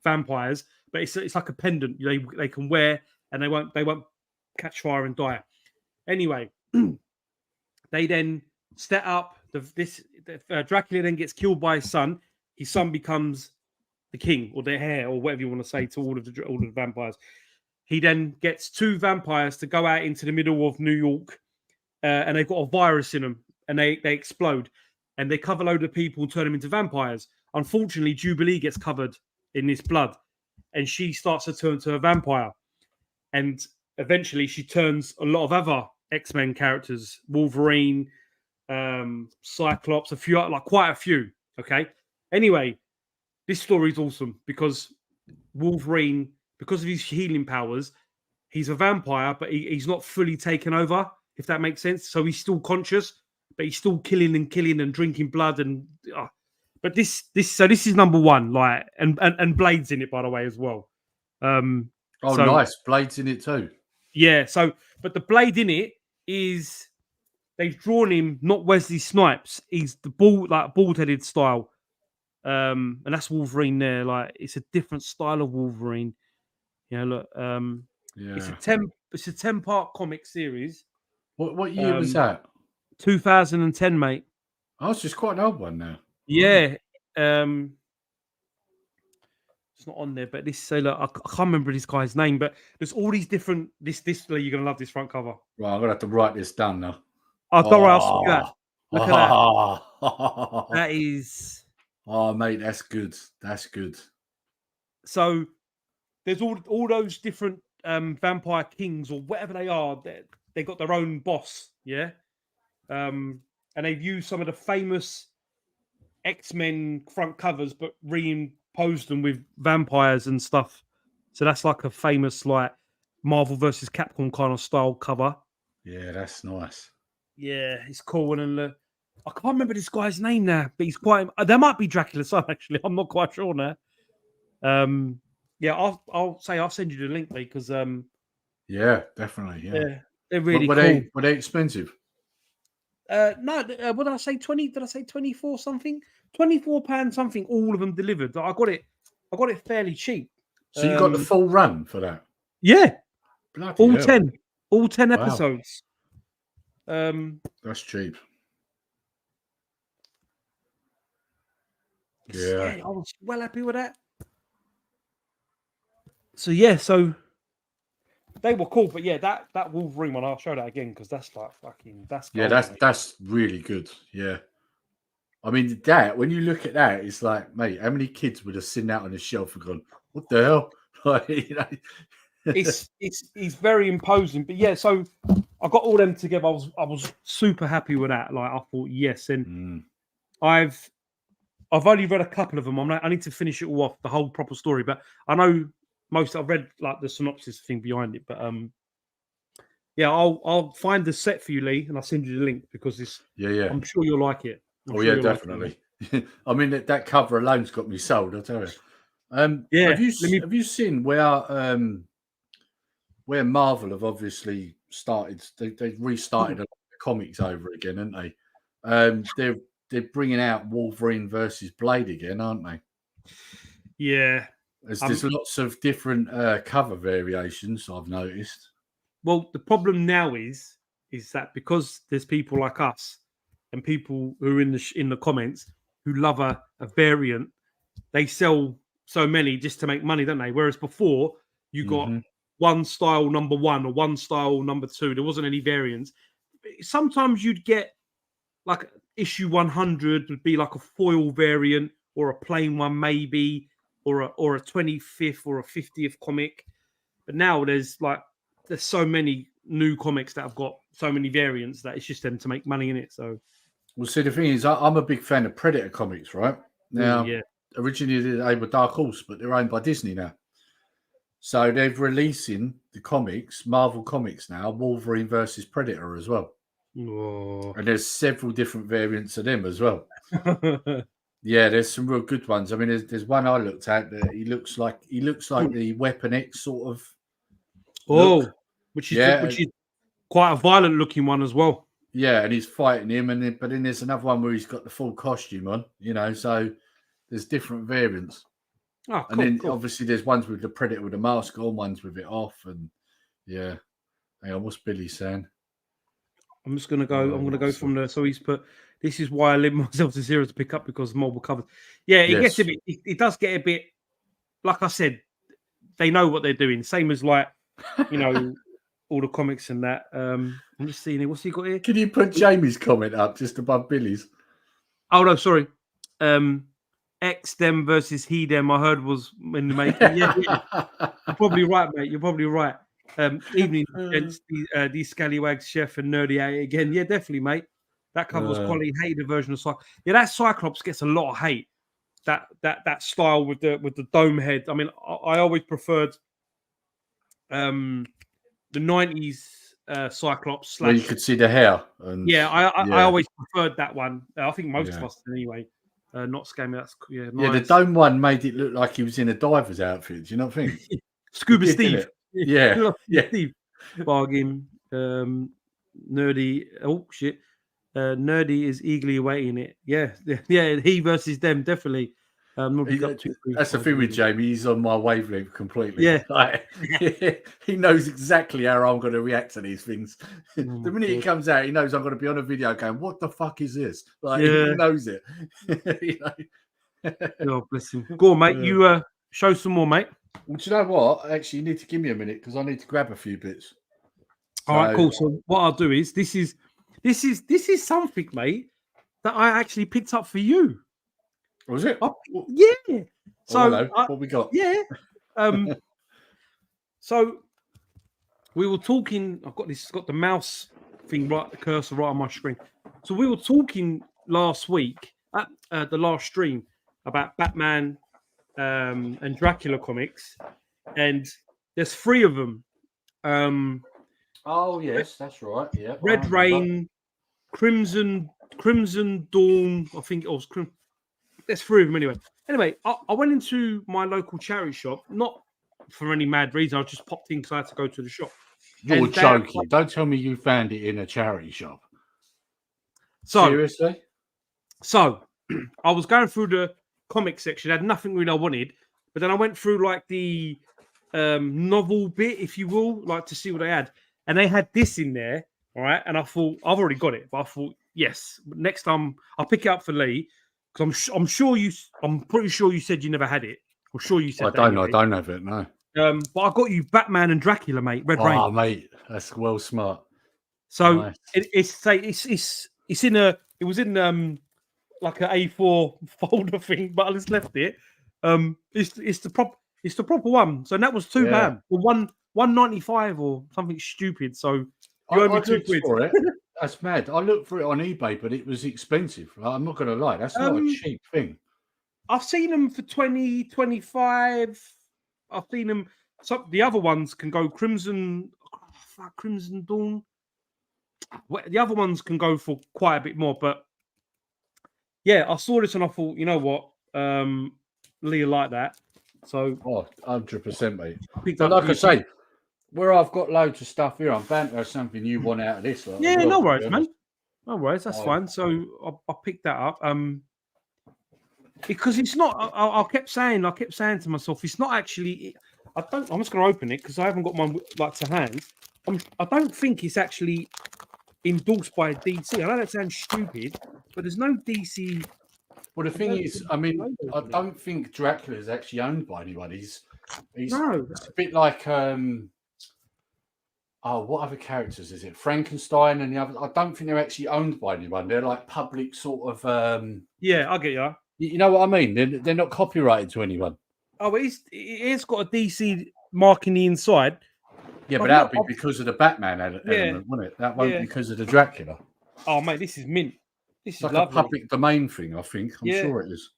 vampires, but it's like a pendant they can wear and they won't catch fire and die. Anyway, they then set up Dracula then gets killed by his son. His son becomes the king or the heir or whatever you want to say to all of the vampires. He then gets 2 vampires to go out into the middle of New York, and they've got a virus in them, and they explode, and they cover a load of people and turn them into vampires. Unfortunately, Jubilee gets covered in this blood, and she starts to turn to a vampire, and eventually she turns a lot of other X-Men characters, Wolverine, Cyclops, quite a few. Okay. Anyway, this story is awesome because Wolverine, because of his healing powers, he's a vampire, but he's not fully taken over, if that makes sense. So he's still conscious, but he's still killing and drinking blood but this is number 1, like and Blade's in it, by the way, as well. Nice. Blade's in it too. Yeah, but the Blade in it is they've drawn him not Wesley Snipes. He's the bald-headed style. And that's Wolverine there. Like it's a different style of Wolverine. Look, it's a 10-part comic series. What year was that? 2010, mate. Oh, it's just quite an old one now. Yeah. It's not on there, but this look, I can't remember this guy's name, but there's all these different you're gonna love this front cover. Right, I'm gonna have to write this down now. Oh, don't worry, I'll that. Look at that. That is. Oh, mate, that's good. That's good. So there's all those different vampire kings or whatever they are. They got their own boss, yeah. And they've used some of the famous X-Men front covers, but reimposed them with vampires and stuff. So that's like a famous like Marvel versus Capcom kind of style cover. Yeah, that's nice. Yeah, it's cool. And I can't remember this guy's name now, but he's quite. There might be Dracula's son actually. I'm not quite sure now. Yeah, I'll send you the link, mate, because yeah, definitely. Yeah, they're really cool. Were they expensive? No, what did I say? 20? Did I say 24 something? £24 something. All of them delivered. I got it fairly cheap. So you got the full run for that? Yeah, bloody all hell. 10 episodes. That's cheap. Yeah, I was well happy with that. So yeah, they were cool, but yeah, that Wolverine one, I'll show that again because that's like fucking that's really good. Yeah, I mean that when you look at that, it's like, mate, how many kids would have seen that on the shelf and gone, "What the hell?" Like, it's very imposing, but yeah. So I got all them together. I was super happy with that. Like I thought, yes, and I've only read a couple of them. I need to finish it all off, the whole proper story, but I know. I've read like the synopsis thing behind it, but yeah, I'll find the set for you, Lee, and I'll send you the link because it's I'm sure you'll like it. Definitely. I mean that cover alone's got me sold, I tell you. Have you seen where Marvel have obviously started? They've restarted a lot of comics over again, haven't they? They're bringing out Wolverine versus Blade again, aren't they? Yeah. There's lots of different cover variations I've noticed. Well, the problem now is that because there's people like us and people who are in the comments who love a variant, they sell so many just to make money, don't they? Whereas before you got one style number 1 or one style number 2. There wasn't any variants. Sometimes you'd get like issue 100 would be like a foil variant or a plain one maybe. Or a 25th or a 50th comic, but now there's so many new comics that have got so many variants that it's just them to make money in it. So, well, see, the thing is, I'm a big fan of Predator comics, right? Now, originally they were Dark Horse, but they're owned by Disney now. So they're releasing the comics, Marvel Comics now, Wolverine versus Predator as well. Oh. And there's several different variants of them as well. Yeah, there's some real good ones. I mean, there's one I looked at that he looks like the Weapon X sort of look. which Yeah, is quite a violent looking one as well. yeah, and he's fighting him, but then there's another one where he's got the full costume on. So there's different variants. Oh, cool, And then cool. obviously there's ones with the Predator with the mask on, ones with it off, and yeah. Hang on, what's Billy saying? I'm just gonna go. I'm gonna go from the. So he's put. This is why I limit myself to 0 to pick up because mobile covers. Yeah, it gets a bit. It does get a bit. Like I said, they know what they're doing. Same as like, all the comics and that. I'm just seeing it. What's he got here? Can you put Jamie's comment up just above Billy's? Oh no, sorry. X them versus he them. I heard was in the making. Yeah. You're probably right, mate. You're probably right. Evening against these scallywags, Chef and Nerdy out again. Yeah, definitely, mate. That cover was quality. Hated the version of Cyclops. Yeah, that Cyclops gets a lot of hate. That style with the dome head. I mean, I always preferred the 90s Cyclops. Where you could see the hair. And, I always preferred that one. I think most of us anyway. Not scammy. That's nice. Yeah, the dome one made it look like he was in a diver's outfit. Do you not think? Scuba Steve. Yeah. Steve. Bargain. Nerdy. Oh shit. Nerdy is eagerly awaiting it. Yeah. He versus them definitely. That's the thing with Jamie. He's on my wavelength completely. Yeah. He knows exactly how I'm going to react to these things. The minute he comes out, he knows I'm going to be on a video going, "What the fuck is this?" Like he knows it. Oh, bless him. Go on, mate. You show some more, mate. Well, do you know what? Actually, you need to give me a minute because I need to grab a few bits. All right, cool. So what I'll do is this is something, mate, that I actually picked up for you. Was it? Yeah. So hello. What we got? Yeah. So we were talking. I've got this. Got the mouse thing right, the cursor right on my screen. So we were talking last week at the last stream about Batman and Dracula comics, and there's 3 of them. Oh yes, that's right. Yeah. Red Rain, Crimson Dawn. I think it was There's 3 of them anyway. Anyway, I went into my local charity shop, not for any mad reason. I just popped in because I had to go to the shop. You're joking. Don't tell me you found it in a charity shop. Seriously? So I was going through the comic section. I had nothing really I wanted, but then I went through like the novel bit, if you will, like to see what they had. And they had this in there, all right? And I thought, I've already got it, but I thought, yes, next time I'll pick it up for Lee. Because I'm pretty sure you said you never had it. I'm sure you said I don't have it, no. But I got you Batman and Dracula, mate. Red Rain. Oh, mate, that's well smart. So nice. It was in like an A4 folder thing, but I just left it. It's the proper one. So that was £2. Well, $1.95 or something stupid. So you owe me £2 for it. That's mad. I looked for it on eBay, but it was expensive. I'm not going to lie. That's not a cheap thing. I've seen them for 20, 25. I've seen them. The other ones can go Crimson Dawn. The other ones can go for quite a bit more. But yeah, I saw this and I thought, you know what? Leah like that. So 100%, mate. But like I say, where I've got loads of stuff here, I'm bound to have something you want out of this. No worries, man. No worries, that's fine. So I picked that up. Because it's not. I kept saying to myself, it's not actually. I'm just going to open it because I haven't got mine like to hand. I don't think it's actually endorsed by DC. I know that sounds stupid, but there's no DC. Well, the thing is, I mean, I don't think Dracula is actually owned by anyone. It's a bit like what other characters is it? Frankenstein and the other. I don't think they're actually owned by anyone. They're like public sort of. Yeah, I get you. You know what I mean? They're not copyrighted to anyone. Oh, but it's got a DC mark in the inside. Yeah, but that would be because of the Batman element, wouldn't it? That won't be because of the Dracula. Oh, mate, this is mint. This is like lovely. A public domain thing, I think. I'm sure it is.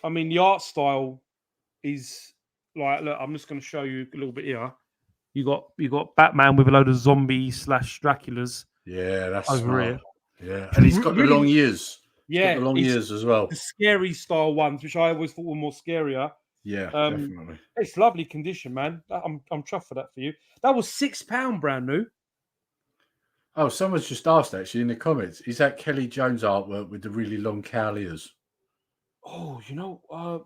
I mean, the art style is like, look, I'm just going to show you a little bit here. You got Batman with a load of zombies / Draculas. Yeah, that's over smart. here. Yeah, and he's got the Really- long ears. Yeah, Got the long it's ears as well. the scary style ones, which I always thought were more scarier. Yeah, Um, definitely. It's lovely condition, man. I'm chuffed for that for you. That was £6 brand new. Oh, someone's just asked actually in the comments, is that Kelly Jones artwork with the really long cowl ears? Oh,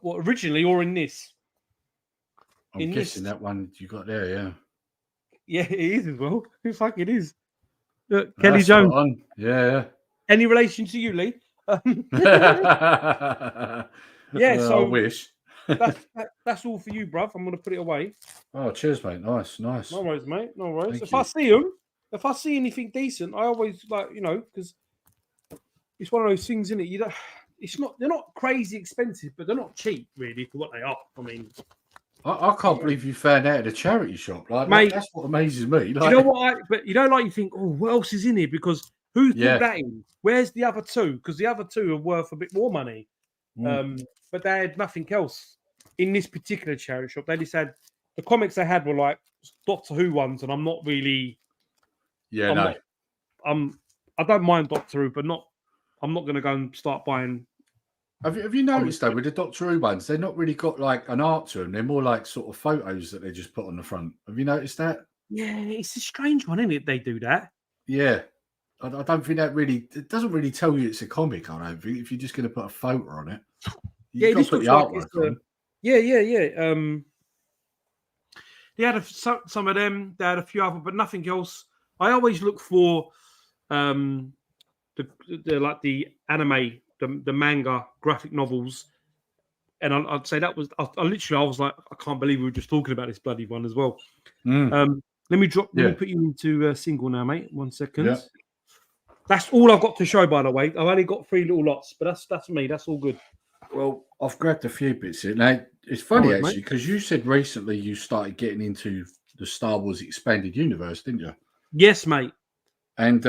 what originally or in this? I'm In guessing this. that one you got there, yeah. Yeah, it is as well. Who fuck it is? Look, Kelly That's spot Jones. on. Yeah. Any relation to you, Lee? Yeah, I so wish. that's all for you, bruv. I'm gonna put it away. Oh, cheers, mate. Nice. No worries, mate. No worries. Thank If I see anything decent, I always because it's one of those things, isn't it? You don't. They're not crazy expensive, but they're not cheap, really, for what they are. I mean, I can't believe you found out at a charity shop. Like, Mate, that's what amazes me. do Like, you know what? You think, oh, what else is in here? Because who put Yeah. that in? Where's the other two? Because the other two are worth a bit more money. But they had nothing else in this particular charity shop. They just had the comics they had were like Doctor Who ones, and I'm not really. yeah, I'm no. not, I don't mind Doctor Who, but I'm not going to go and start buying. Have you noticed though with the Doctor Who ones, they're not really got like an art to them. They're more like sort of photos that they just put on the front. Have you noticed that? Yeah, it's a strange one, isn't it? They do that. Yeah. I don't think that really, it doesn't really tell you it's a comic, I don't think, if you're just going to put a photo on it. You've got to put the artwork on. Yeah. They had some of them. They had a few other, but nothing else. I always look for the like the anime, the manga, graphic novels, and I'd say that was. I was like, I can't believe we were just talking about this bloody one as well. Let me put you into single now, mate. 1 second. Yeah. That's all I've got to show, by the way. I've only got 3 little lots, but that's me. That's all good. Well, I've grabbed a few bits here. Now, it's funny, All right, actually, because you said recently you started getting into the Star Wars Expanded Universe, didn't you? Yes, mate. And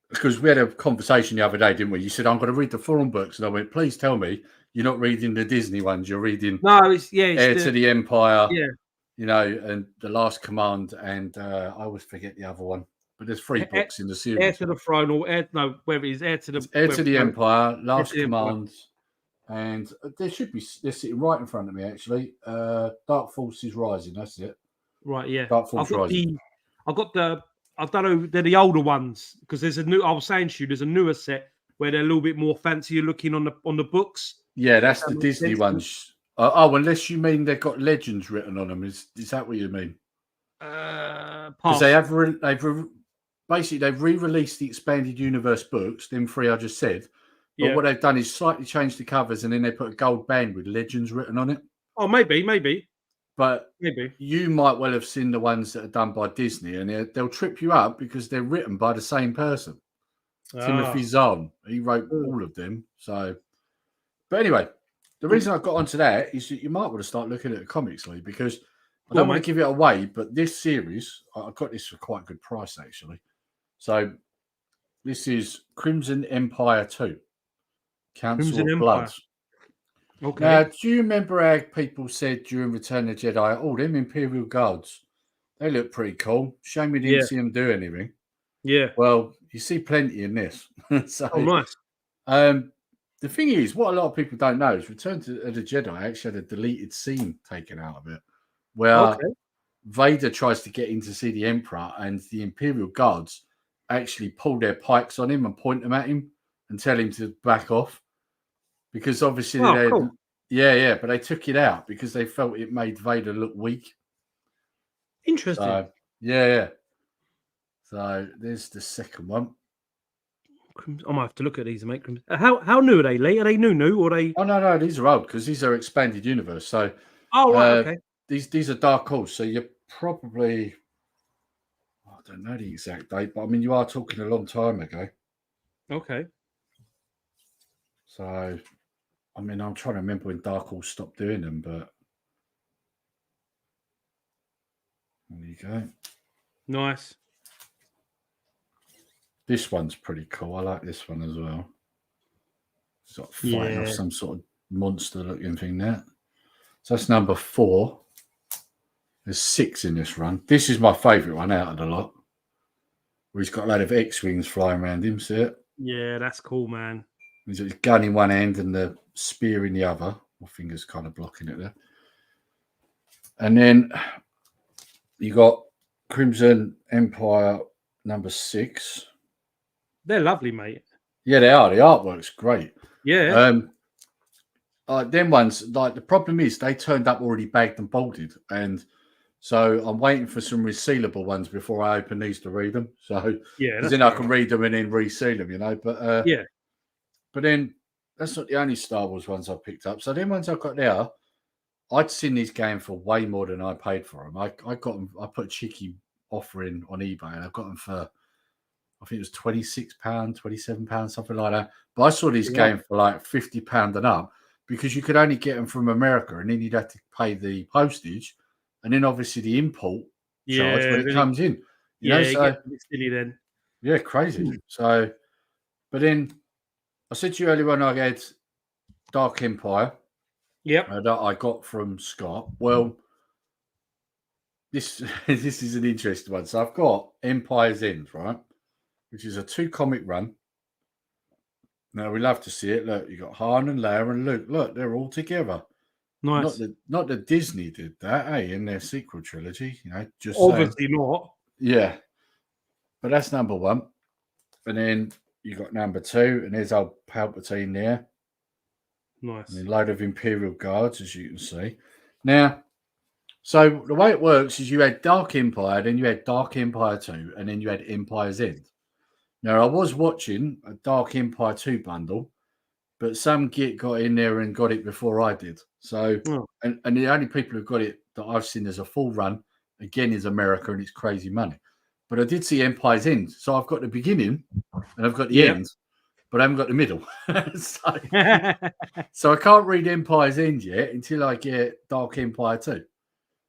because we had a conversation the other day, didn't we? You said, I'm going to read the forum books. And I went, please tell me you're not reading the Disney ones. You're reading Heir to the Empire, and The Last Command. And I always forget the other one. But there's 3 books in the series. Heir to the Throne, or whether it's Heir to the Empire, Last Command. And they're sitting right in front of me, actually. Dark Forces Rising, that's it. Right, yeah. Dark Forces Rising. I don't know, they're the older ones, because I was saying to you, there's a newer set where they're a little bit more fancier looking on the books. Yeah, that's the Disney ones. Unless you mean they've got legends written on them. Is that what you mean? Because they've re-released the Expanded Universe books, them 3 I just said. But what they've done is slightly changed the covers, and then they put a gold band with legends written on it. Oh, maybe. But you might well have seen the ones that are done by Disney, and they'll trip you up because they're written by the same person. Timothy Zahn. He wrote all of them. So, but anyway, the reason I got onto that is that you might want to start looking at the comics, Lee, because I don't want to give it away, but this series, I got this for quite a good price, actually. So, this is Crimson Empire 2. Council of Bloods. Okay. Now, do you remember how people said during Return of the Jedi, oh, them Imperial Guards, they look pretty cool. Shame we didn't see them do anything. Yeah. Well, you see plenty in this. So, nice. The thing is, what a lot of people don't know is Return to the Jedi actually had a deleted scene taken out of it, where Vader tries to get in to see the Emperor, and the Imperial Guards actually pull their pikes on him and point them at him and tell him to back off. Because obviously, but they took it out because they felt it made Vader look weak. Interesting. So, So there's the second one. I might have to look at these, mate. How new are they, Lee? Are they new, or are they? Oh no, these are old because these are Expanded Universe. So okay. These are Dark Horse. So you're probably, I don't know the exact date, but I mean you are talking a long time ago. Okay. So, I mean, I'm trying to remember when Dark Horse stopped doing them, but there you go. Nice. This one's pretty cool. I like this one as well. It's like fighting off some sort of monster-looking thing there. So that's number 4. There's 6 in this run. This is my favourite one out of the lot. where he's got a load of X-wings flying around him. See it? Yeah, that's cool, man. He's got his gun in one hand and the spear in the other. My finger's kind of blocking it there. And then you got Crimson Empire number 6. They're lovely, mate. Yeah, they are. The artwork's great. Yeah. Them ones, like the problem is they turned up already bagged and bolted, and so I'm waiting for some resealable ones before I open these to read them. So Yeah. then I can read them and then reseal them, you know. But Yeah. But then that's not the only Star Wars ones I picked up. So them ones I've got there, I'd seen these games for way more than I paid for them. I got them. I put a cheeky offer in on eBay, and I got them for, I think it was £26, £27, something like that. But I saw these games for like £50 and up, because you could only get them from America, and then you'd have to pay the postage, and then obviously the import charge when it comes in. You know, so it gets silly then. Yeah, crazy. So, but then I said to you earlier when I had Dark Empire. Yep. That I got from Scott. Well, this is an interesting one. So I've got Empire's End, right, which is a 2-comic run. Now we love to see it. Look, you got Han and Leia and Luke. Look, they're all together. Nice. Not that Disney did that, in their sequel trilogy. You know, just obviously not. Yeah, but that's number 1, and then you got number 2, and there's old Palpatine there. Nice. And a load of Imperial Guards, as you can see. Now, so the way it works is you had Dark Empire, then you had Dark Empire 2, and then you had Empire's End. Now, I was watching a Dark Empire 2 bundle, but some git got in there and got it before I did. So, and the only people who got it that I've seen as a full run, again, is America, and it's crazy money. But I did see Empire's End. So I've got the beginning, and I've got the end, but I haven't got the middle. so I can't read Empire's End yet until I get Dark Empire 2.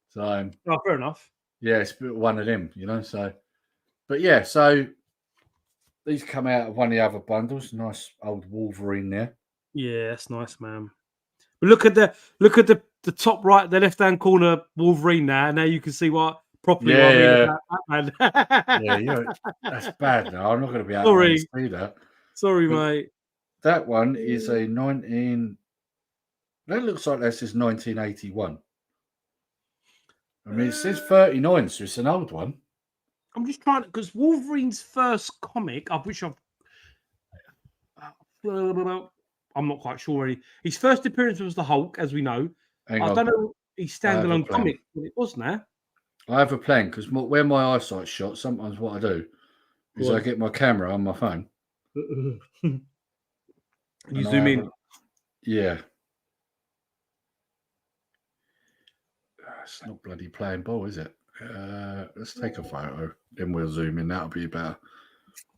So, fair enough. Yeah, it's one of them, you know. So, but yeah, so these come out of one of the other bundles. Nice old Wolverine there. Yeah, that's nice, man. But look at the top right, the left hand corner Wolverine now. Now you can see what properly. Yeah, what I mean about yeah, that's bad. Now I'm not going to be able to see that. Sorry, mate. That one is a 19. That looks like that's just 1981. I mean, it says 39, so it's an old one. I'm just trying to, because Wolverine's first comic, I'm not quite sure really. His first appearance was the Hulk, as we know. I don't know his standalone comic, but it was now. I have a plan, because where my eyesight's shot, sometimes what I do is I get my camera on my phone. You zoom in. Yeah. It's not bloody playing ball, is it? Let's take a photo, then we'll zoom in. That'll be better.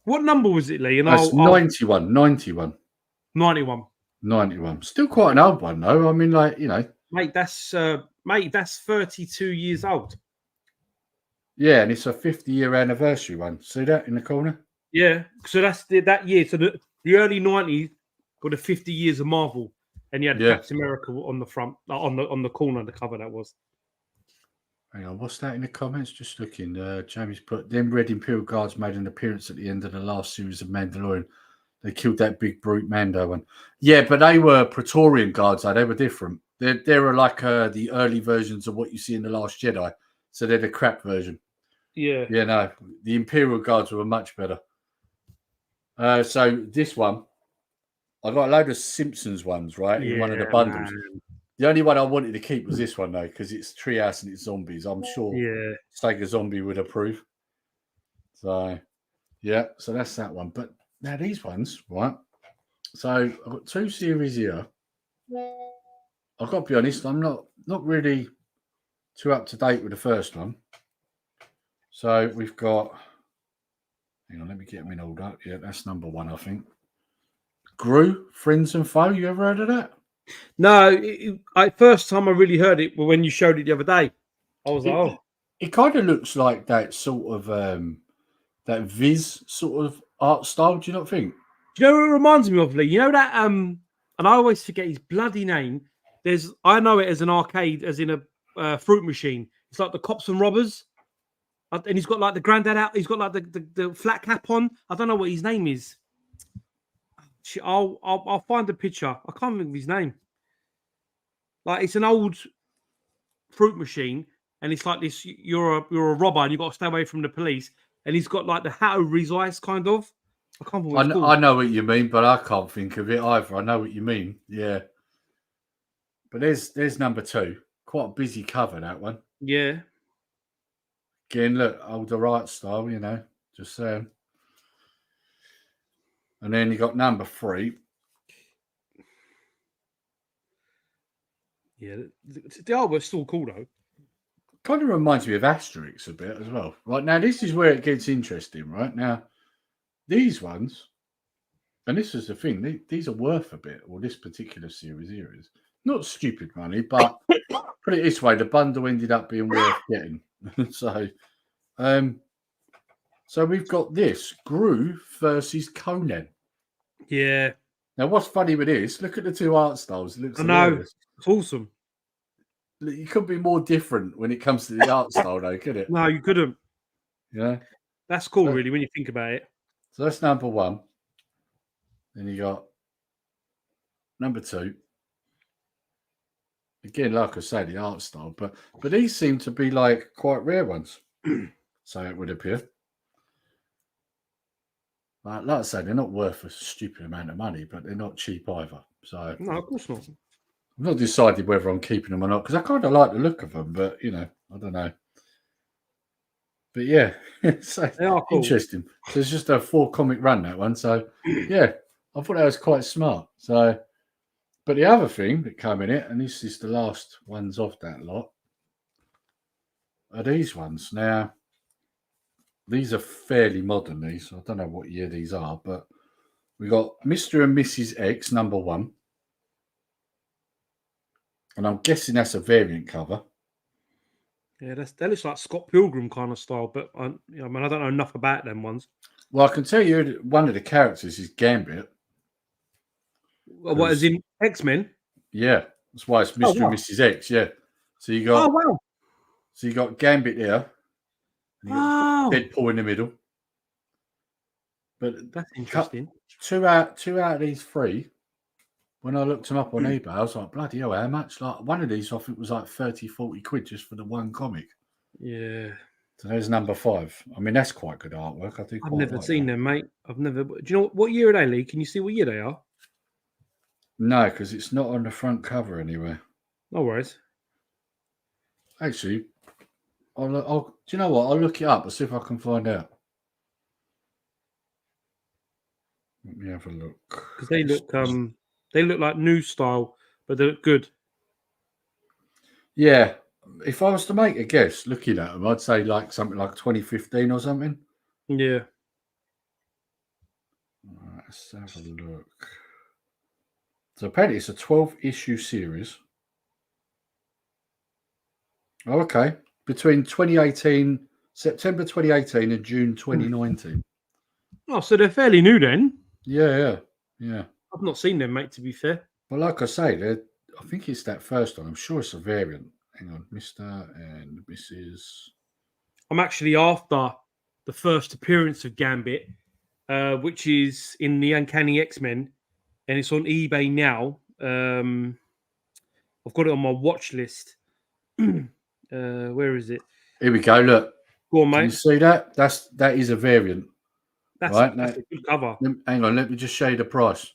What number was it, Lee? And that's 91. 91. 91. Still quite an old one, though. I mean, like, you know. Mate, that's 32 years old. Yeah, and it's a 50-year anniversary one. See that in the corner? Yeah. So that's that year. So the early 90s got the 50 years of Marvel. And you had Captain America on the front, on the corner of the cover, that was. Hang on, what's that in the comments? Just looking. Jamie's put, them Red Imperial Guards made an appearance at the end of the last series of Mandalorian. They killed that big brute Mando one. Yeah, but they were Praetorian Guards, though. They were different. They were like the early versions of what you see in The Last Jedi. So they're the crap version. Yeah. Yeah, no. The Imperial Guards were much better. So this one, I got a load of Simpsons ones, right? In one of the bundles. Man. The only one I wanted to keep was this one, though, because it's Treehouse and it's zombies. I'm sure Sega Zombie would approve. So, yeah, so that's that one. But now these ones, right? So I've got 2 series here. I've got to be honest, I'm not really too up to date with the first one. So we've got, hang on, let me get them in order. Yeah, that's number 1, I think. Gru, Friends and Foe. You ever heard of that? No, first time I really heard it when you showed it the other day. I was like, oh. It kind of looks like that sort of, that Viz sort of art style. Do you not think? Do you know what it reminds me of, Lee? You know that, and I always forget his bloody name. I know it as an arcade, as in a fruit machine. It's like the Cops and Robbers. And he's got like the granddad out. He's got like the flat cap on. I don't know what his name is. I'll find a picture. I can't remember his name. Like it's an old fruit machine, and it's like this. You're a robber, and you've got to stay away from the police. And he's got like the hat over his eyes, kind of. I can't remember what it's called. I know what you mean, but I can't think of it either. I know what you mean. Yeah. But there's number 2. Quite a busy cover, that one. Yeah. Again, look, older art style, just saying. And then you got number 3. Yeah. The artwork's still cool, though. Kind of reminds me of Asterix a bit as well. Right, now, this is where it gets interesting, right? Now, these ones, and this is the thing, these are worth a bit, or this particular series here is. Not stupid money, but put it this way, the bundle ended up being worth getting. So we've got this, Gru versus Conan. Yeah. Now, what's funny with this, look at the 2 art styles. It looks I know. hilarious. It's awesome. You couldn't be more different when it comes to the art style, though, could it? No, you couldn't. Yeah. That's cool, really, when you think about it. So that's number 1. Then you got number 2. Again, like I say, the art style, but these seem to be like quite rare ones. So it would appear. Like I say, they're not worth a stupid amount of money, but they're not cheap either. So No, of course not. I've not decided whether I'm keeping them or not because I kind of like the look of them, but I don't know. But yeah, so They are cool. Interesting. So it's just a 4 comic run, that one. So yeah, I thought that was quite smart. So, but the other thing that came in it, and this is the last ones off that lot, are these ones. Now, these are fairly modern. These, I don't know what year these are, but we got Mr. and Mrs. X number 1. And I'm guessing that's a variant cover. Yeah, that looks like Scott Pilgrim kind of style, but I don't know enough about them ones. Well, I can tell you one of the characters is Gambit. What, as in X-Men? Yeah, that's why it's Mr. and Mrs. X. Yeah, so you got So you got Gambit there. And you got Deadpool in the middle. But that's interesting. Two out of these 3. When I looked them up on eBay, I was like, bloody hell, how much? Like one of these, I think was like 30, 40 quid just for the 1 comic. Yeah. So there's number 5. I mean, that's quite good artwork. I've never seen them, mate. I've never. Do you know what year are they, Lee? Can you see what year they are? No, because it's not on the front cover anywhere. No worries. Actually, do you know what? I'll look it up and see if I can find out. Let me have a look. Because they look like new style, but they look good. Yeah. If I was to make a guess, looking at them, I'd say like something like 2015 or something. Yeah. Right, let's have a look. So apparently it's a 12-issue series. Oh, okay. Between September 2018 and June 2019. Oh, so they're fairly new then. Yeah. I've not seen them, mate, to be fair. Well, like I say, I think it's that first one. I'm sure it's a variant. Hang on, Mr. and Mrs. I'm actually after the first appearance of Gambit, which is in the Uncanny X-Men, and it's on eBay now. I've got it on my watch list. Where is it? Here we go. Look. Go on, mate. Can you see that? That is a variant. That's right? That's a good cover. Hang on, let me just show you the price.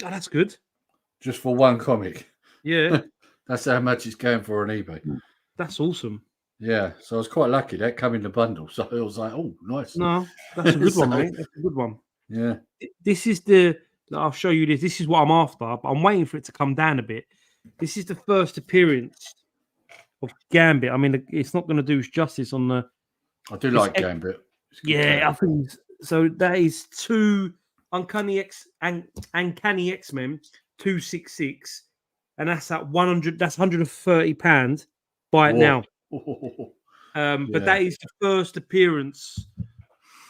Oh, that's good. Just for 1 comic. Yeah. That's how much it's going for on eBay. That's awesome. Yeah, so I was quite lucky that came in the bundle. So I was like, oh, nice. No, that's a good one, mate. That's a good one. Yeah. This is I'll show you this. This is what I'm after, but I'm waiting for it to come down a bit. This is the first appearance of Gambit. I mean, it's not going to do justice on the. I do like Gambit. Yeah, I think so. That is 2 Uncanny X-Men 266, and that's at 100. That's £130. Buy it now. But that is the first appearance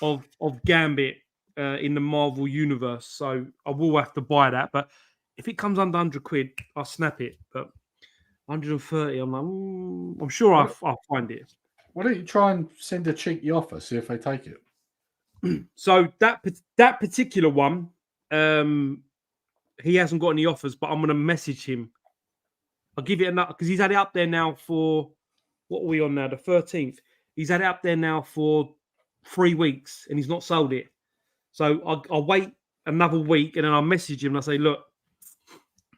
of Gambit in the Marvel universe. So I will have to buy that. But if it comes under 100 quid, I'll snap it. But 130. I'm like, I'm sure I'll find it. Why don't you try and send a cheeky offer, see if they take it? So that particular one, he hasn't got any offers, but I'm going to message him. I'll give it another because he's had it up there now for what are we on now? The 13th. He's had it up there now for 3 weeks and he's not sold it. So I'll wait another week and then I'll message him and I'll say, look,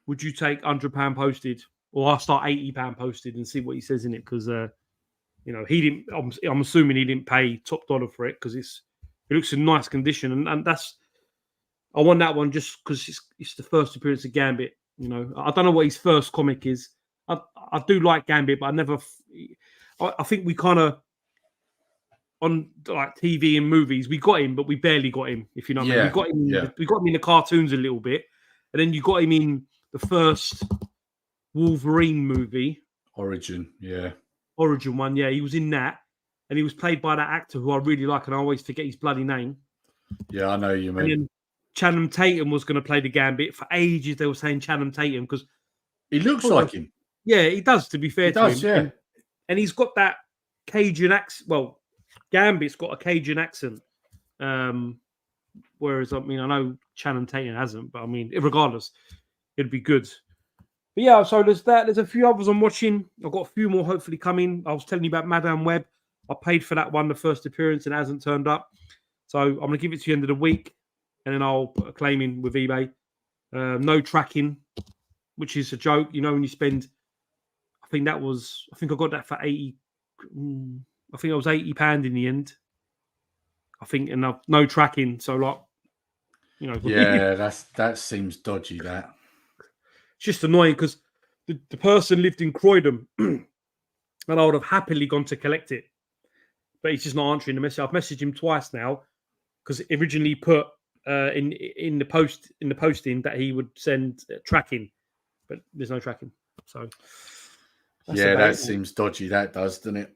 would you take £100 posted? Or I'll start £80 posted and see what he says in it because he didn't. I'm assuming he didn't pay top dollar for it because it looks in nice condition and that's. I want that one just because it's the first appearance of Gambit. I don't know what his first comic is. I do like Gambit, but I never. I think we kind of on like TV and movies we got him, but we barely got him. If you know what I mean, we got him. Yeah. We got him in the cartoons a little bit, and then you got him in the first Wolverine movie, Origin one. Yeah, he was in that, and he was played by that actor who I really like, and I always forget his bloody name. Yeah, I know you mean. And then Channing Tatum was going to play the Gambit for ages. They were saying Channing Tatum because he looks like him. Yeah, he does. To be fair to him, yeah. And he's got that Cajun accent. Well, Gambit's got a Cajun accent. Whereas, I mean, I know Channing Tatum hasn't, but I mean, regardless, it'd be good. But yeah, so there's that. There's a few others I'm watching. I've got a few more hopefully coming. I was telling you about Madame Web. I paid for that one, the first appearance, and it hasn't turned up. So I'm going to give it to the end of the week, and then I'll put a claim in with eBay. No tracking, which is a joke. When you spend, I think I got that for 80. I think it was £80 in the end. I think, and no tracking. So like, Yeah, that seems dodgy. That it's just annoying because the person lived in Croydon, and I would have happily gone to collect it, but he's just not answering the message. I've messaged him twice now because originally put in the posting that he would send tracking, but there's no tracking. So that seems dodgy. That does, doesn't it?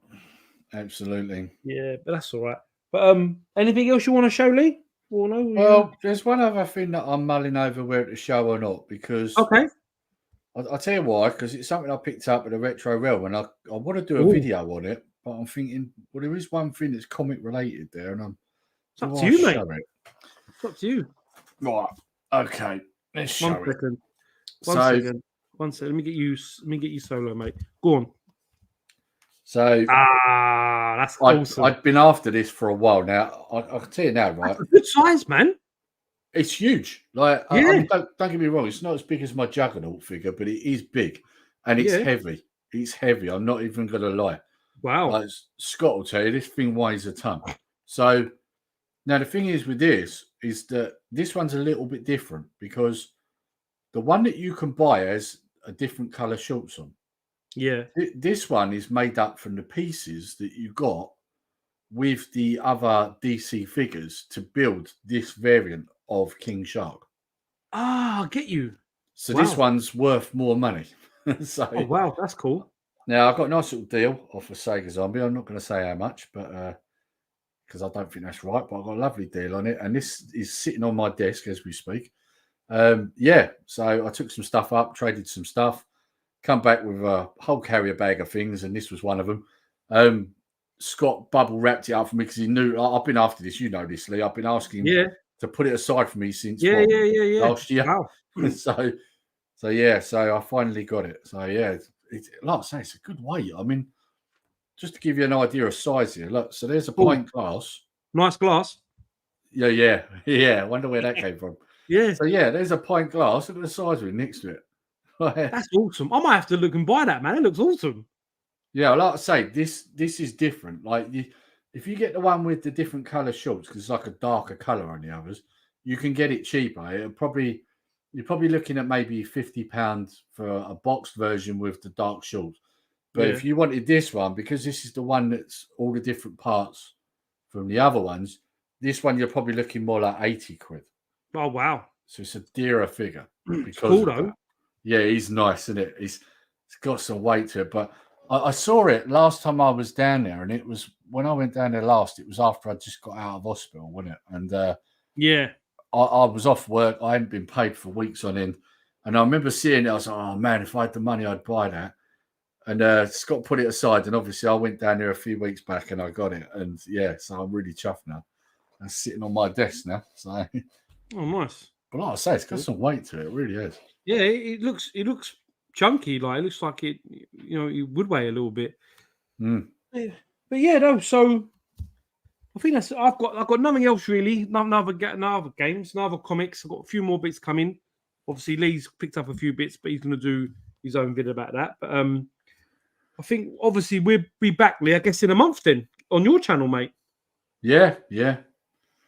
Absolutely. Yeah, but that's all right. But anything else you want to show, Lee? Or no? Well, there's one other thing that I'm mulling over whether to show or not because okay. I'll tell you why, because it's something I picked up at the Retro Realm and I want to do a video on it, but I'm thinking, well, there is one thing that's comic related there, and it's up to you, mate. It's up to you. Right. Okay. Let's show it. One second. Let me get you solo, mate. Go on. So that's awesome. I've been after this for a while now. I can tell you now, right? That's a good size, man. It's huge. Like, don't get me wrong. It's not as big as my Juggernaut figure, but it is big, and it's heavy. It's heavy. I'm not even going to lie. Wow. Like, Scott will tell you, this thing weighs a ton. So now the thing is with this is that this one's a little bit different because the one that you can buy has a different color shorts on. Yeah. This one is made up from the pieces that you got with the other DC figures to build this variant of King Shark. I get you. So this one's worth more money. So, oh, wow, that's cool. Now, I've got a nice little deal off of Sega Zombie. I'm not going to say how much, but because I don't think that's right, but I've got a lovely deal on it. And this is sitting on my desk as we speak. So I took some stuff up, traded some stuff, come back with a whole carrier bag of things, and this was one of them. Scott bubble wrapped it up for me because he knew I've been after this. You know this, Lee. I've been asking him to put it aside for me since last year. Wow. So I finally got it. So it's like I say, it's a good weight. I mean, just to give you an idea of size here. Look, so there's a pint glass. Nice glass. Yeah. I wonder where that came from. Yeah. So there's a pint glass. Look at the size of it next to it. That's awesome. I might have to look and buy that, man. It looks awesome. Yeah, like I say, this is different. Like if you get the one with the different color shorts, because it's like a darker color on the others, you can get it cheaper. You're probably looking at maybe £50 for a boxed version with the dark shorts. But if you wanted this one, because this is the one that's all the different parts from the other ones, this one you're probably looking more like 80 quid. Oh wow! So it's a dearer figure. It's cool though. Yeah, he's nice, isn't it? It's got some weight to it. But I saw it last time I was down there, and it was when I went down there last. It was after I just got out of hospital, wasn't it? And I was off work. I hadn't been paid for weeks on end, and I remember seeing it. I was like, "Oh man, if I had the money, I'd buy that." And Scott put it aside, and obviously I went down there a few weeks back and I got it, and yeah, so I'm really chuffed now. It's sitting on my desk now. So, Oh, nice. but like I say, it's got some weight to it. It really is. Yeah, it looks chunky. Like it looks like it, it would weigh a little bit. Mm. Yeah. But yeah, no. So I think that's. I've got nothing else really. No other games, no other comics. I've got a few more bits coming. Obviously, Lee's picked up a few bits, but he's going to do his own video about that. But I think obviously we'll be back, Lee. I guess in a month then on your channel, mate. Yeah.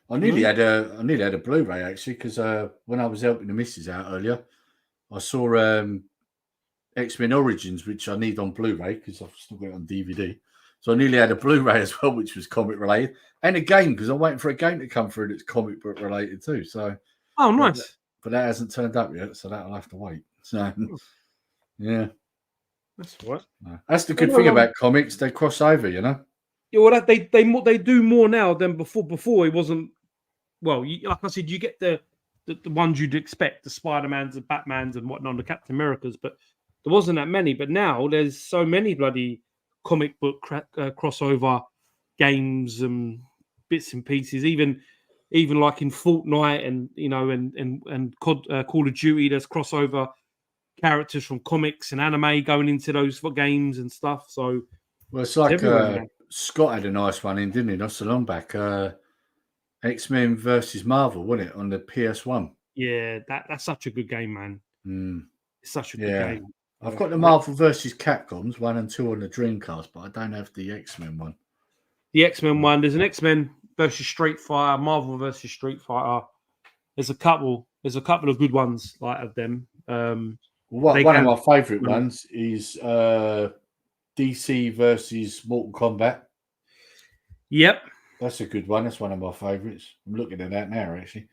I nearly had a Blu-ray actually, because when I was helping the missus out earlier, I saw X-Men Origins, which I need on Blu-ray because I've still got it on DVD. So I nearly had a Blu-ray as well, which was comic related, and a game because I'm waiting for a game to come through that's comic book related too. So, oh, nice. But that hasn't turned up yet, so that'll have to wait. So, yeah, that's what. That's the good thing about comics; they cross over, you know. Yeah, well, they do more now than before. Before it wasn't. Well, like I said, you get the ones you'd expect, the Spider-Mans, the Batmans, and whatnot, the Captain Americas, but there wasn't that many. But now there's so many bloody comic book crossover games and bits and pieces. Even like in Fortnite and and Call of Duty, there's crossover characters from comics and anime going into those games and stuff. So, well, it's like Scott had a nice one in, didn't he? Not so long back. X-Men versus Marvel, wasn't it, on the PS1? Yeah, that's such a good game, man. It's such a good game. I've got the Marvel versus Capcoms 1 and 2 on the Dreamcast, but I don't have the X-Men one. The X-Men one, there's an X-Men versus Street Fighter, Marvel versus Street Fighter. There's a couple of good ones like of them. One of my favourite ones is DC versus Mortal Kombat. Yep. That's a good one. That's one of my favourites. I'm looking at that now, actually.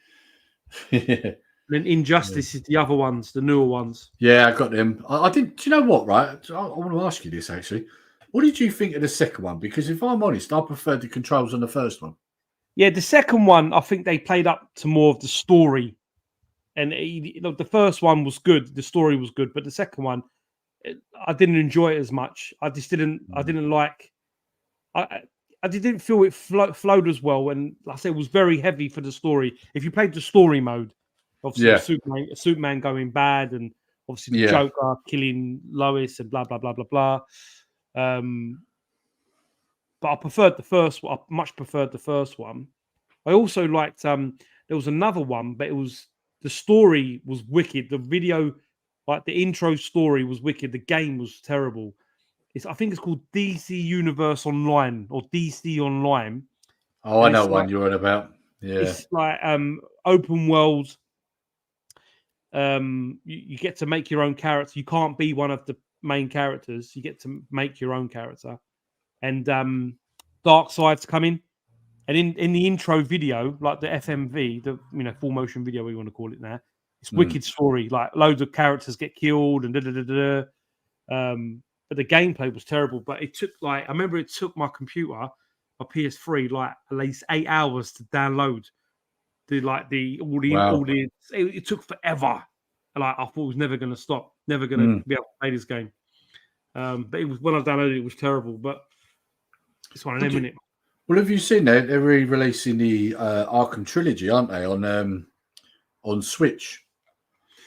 And then Injustice is the other ones, the newer ones. Yeah, I got them. I didn't. Do you know what? Right, I want to ask you this actually. What did you think of the second one? Because if I'm honest, I preferred the controls on the first one. Yeah, the second one, I think they played up to more of the story, and the first one was good. The story was good, but the second one, I didn't enjoy it as much. I just didn't. I didn't like. I didn't feel it flowed as well, and like I said, it was very heavy for the story. If you played the story mode, obviously Superman going bad, and obviously the Joker killing Lois, and blah blah blah blah blah. But I preferred the first one. I much preferred the first one. I also liked. There was another one, but the story was wicked. The video, like the intro story, was wicked. The game was terrible. I think it's called DC Universe Online or DC Online. Oh, I know one you're on about. Yeah, it's like open world. You get to make your own character. You can't be one of the main characters. You get to make your own character, and Darkseid's coming. And in the intro video, like the FMV, the full motion video, we want to call it now, it's wicked story. Like loads of characters get killed and but the gameplay was terrible. But it took I remember it took my computer, my PS3, like at least 8 hours to download it took forever. Like I thought it was never going to stop, never going to be able to play this game. But it was when I downloaded it was terrible. But it's one of them, innit? Well, have you seen that they're re-releasing the Arkham trilogy, aren't they, on Switch?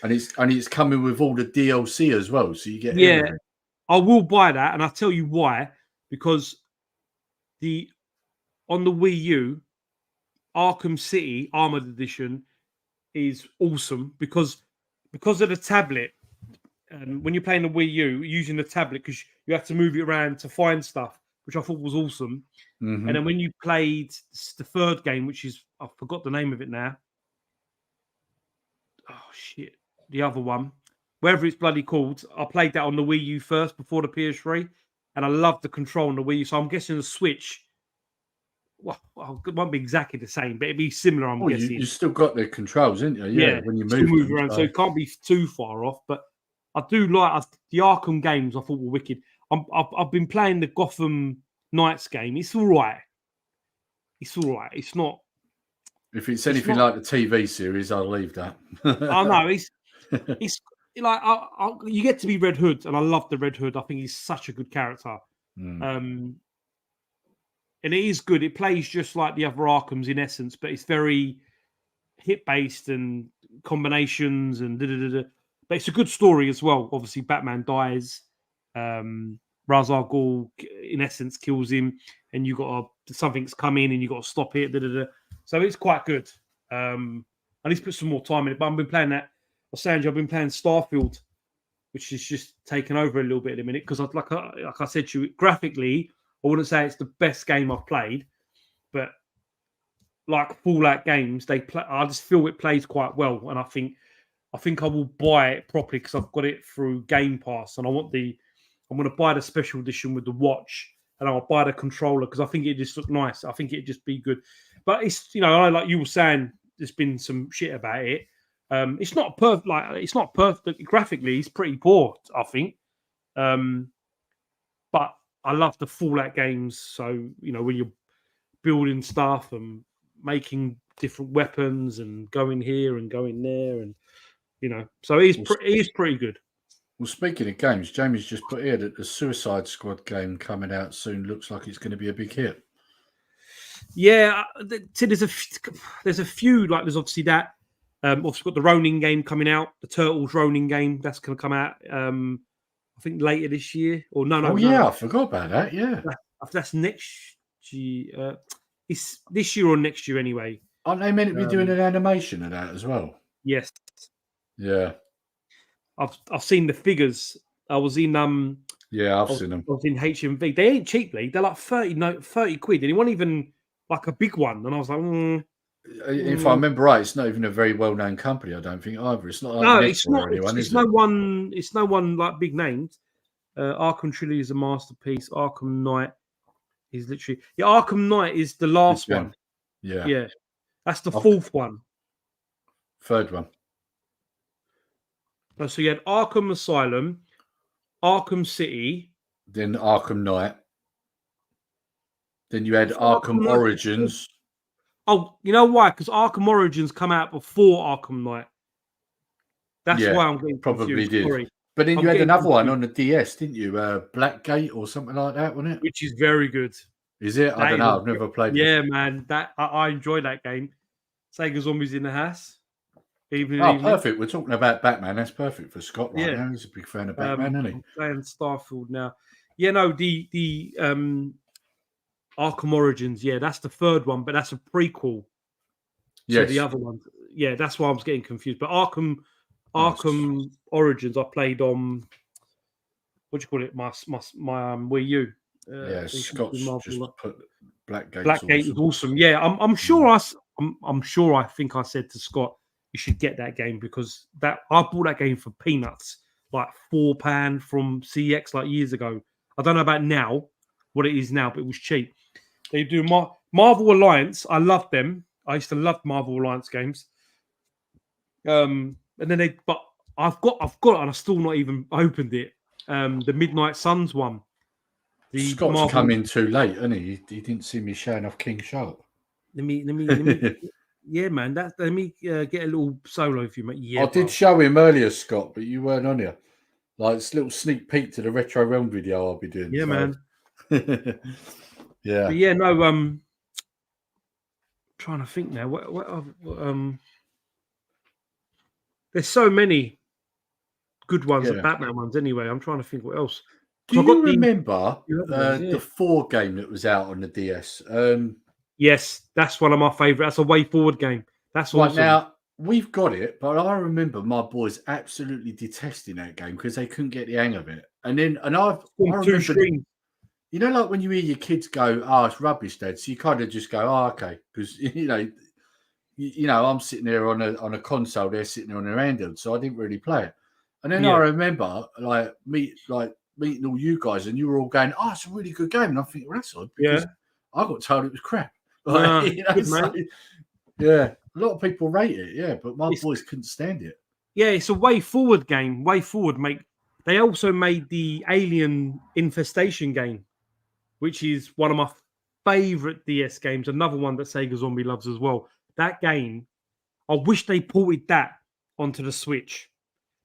And it's coming with all the DLC as well, so you get everything. I will buy that, and I'll tell you why. Because on the Wii U, Arkham City Armored Edition is awesome because of the tablet. And when you're playing the Wii U, using the tablet, because you have to move it around to find stuff, which I thought was awesome. Mm-hmm. And then when you played the third game, which is, I forgot the name of it now. Oh, shit. The other one. Whatever it's bloody called. I played that on the Wii U first before the PS3. And I loved the control on the Wii U. So I'm guessing the Switch, well, it won't be exactly the same, but it'd be similar, I'm guessing. You still got the controls, haven't you? Yeah, when you move around. So it can't be too far off. But I do like the Arkham games, I thought were wicked. I've been playing the Gotham Knights game. It's all right. It's all right. It's not. If it's anything like the TV series, I'll leave that. I know. like you get to be Red Hood, and I love the Red Hood. I think he's such a good character. And it is good. It plays just like the other Arkhams in essence, but it's very hit based and combinations and but it's a good story as well. Obviously, Batman dies. Ra's al Ghul, in essence, kills him, and you got something's coming, and you got to stop it. So it's quite good. I need to put some more time in it. But I've been playing that. Sanjay, I've been playing Starfield, which is just taken over a little bit in a minute because, like I said to you, graphically, I wouldn't say it's the best game I've played, but like Fallout games, they play. I just feel it plays quite well, and I think I will buy it properly because I've got it through Game Pass, and I'm going to buy the special edition with the watch, and I'll buy the controller because I think it just look nice. I think it'd just be good, but it's like you were saying, there's been some shit about it. It's not perfect. Like it's not perfect graphically. It's pretty poor, I think. But I love the Fallout games. So when you're building stuff and making different weapons and going here and going there, and so it is pretty good. Well, speaking of games, Jamie's just put here that the Suicide Squad game coming out soon looks like it's going to be a big hit. Yeah, there's a few. Like there's obviously that. Obviously got the Ronin game coming out, the Turtles Ronin game that's going to come out. I think later this year, or no. I forgot about that. Yeah, that's next year. It's this year or next year anyway. Aren't they meant to be doing an animation of that as well? Yes. Yeah. I've seen the figures. I was in I've seen them. I was in HMV. They ain't cheaply. They're like 30 quid, and it wasn't even like a big one. And I was like, if I remember right, it's not even a very well-known company. I don't think either. It's not. Like no, it's not. Anyone, it's no one. It's no one like big names. Arkham Trilogy is a masterpiece. Arkham Knight is literally Arkham Knight is the last one. Yeah. That's the fourth one. Third one. So you had Arkham Asylum, Arkham City, then Arkham Knight. Then you had Arkham Origins. Oh, you know why? Because Arkham Origins come out before Arkham Knight. That's why I'm getting probably confused. did. Sorry. But then you had another one on the DS, didn't you? Blackgate or something like that, wasn't it? Which is very good. Is it? I don't know. I've never played it. Yeah, man. I enjoy that game. Sega Zombies in the house. Perfect. We're talking about Batman. That's perfect for Scott right now. He's a big fan of Batman, isn't he? I'm playing Starfield now. Yeah, no, the Arkham Origins, that's the third one, but that's a prequel to the other one. Yeah, that's why I was getting confused. But Arkham Origins, I played on what do you call it? My Wii U. Scott's just put Blackgate. Blackgate is awesome. Yeah, I'm sure I'm sure I think I said to Scott, you should get that game because I bought that game for peanuts, like £4 from CX like years ago. I don't know about now, what it is now, but it was cheap. They do Marvel Alliance. I love them. I used to love Marvel Alliance games. And then I've got it and I've still not even opened it. The Midnight Suns one. Scott's come in too late, hasn't he? He didn't see me showing off King Shark. Let me yeah, man. Let me get a little solo for you, mate. Yeah, I did show him earlier, Scott, but you weren't on here. Like this little sneak peek to the Retro Realm video I'll be doing. Yeah, man. Yeah. But yeah, no. Trying to think now. What there's so many good ones, the Batman ones. Anyway, I'm trying to think what else. Do you remember the 4 game that was out on the DS? Yes, that's one of my favourite. That's a Way Forward game. That's awesome. Right, now, we've got it, but I remember my boys absolutely detesting that game because they couldn't get the hang of it. I remember, you know, like when you hear your kids go, "Oh, it's rubbish, Dad," so you kind of just go, "Oh, okay," because I'm sitting there on a console, they're sitting there on their handheld, so I didn't really play it. And then I remember meeting all you guys, and you were all going, "Oh, it's a really good game," and I think, well, that's odd because I got told it was crap. A lot of people rate it, but my boys couldn't stand it. Yeah, it's a Way Forward game. Way Forward they also made the Alien Infestation game, which is one of my favorite DS games. Another one that Sega Zombie loves as well. That game, I wish they ported that onto the Switch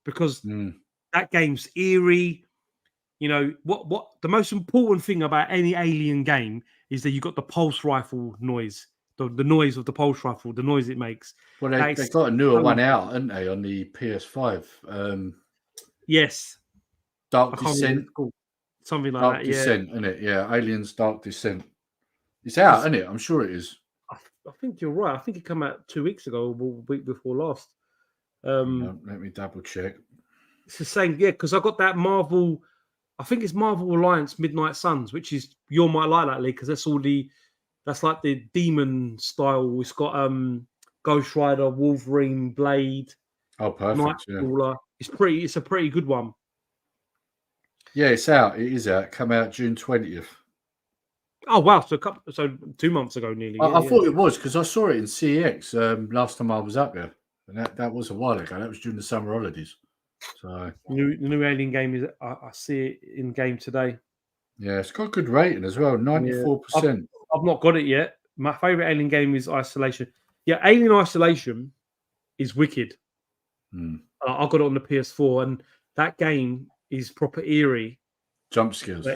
because that game's eerie. You know what? The most important thing about any Alien game is that you got the pulse rifle noise, the noise of the pulse rifle, the noise it makes. Well, they got a newer one out, haven't they, on the PS5? Yes, Dark Descent, something like Dark that. Descent, isn't it? Yeah, Aliens Dark Descent. It's out, isn't it? I'm sure it is. I think you're right. I think it came out 2 weeks ago, or a week before last. Let me double check. It's the same, yeah, because I got that Marvel. I think it's Marvel Alliance Midnight Suns, which is you might like that, Lee, because that's like the demon style. It's got Ghost Rider, Wolverine, Blade. Oh, perfect. Nightcrawler. Yeah. It's a pretty good one. Yeah, it's out. It is out. Come out June 20th. Oh wow! So 2 months ago, nearly. I thought it was because I saw it in CEX last time I was up there, and that was a while ago. That was during the summer holidays. So the new Alien game is. I see it in game today. Yeah, it's got good rating as well. 94%. I've not got it yet. My favorite Alien game is Isolation. Yeah, Alien Isolation is wicked. I got it on the PS4, and that game is proper eerie. Jump scares.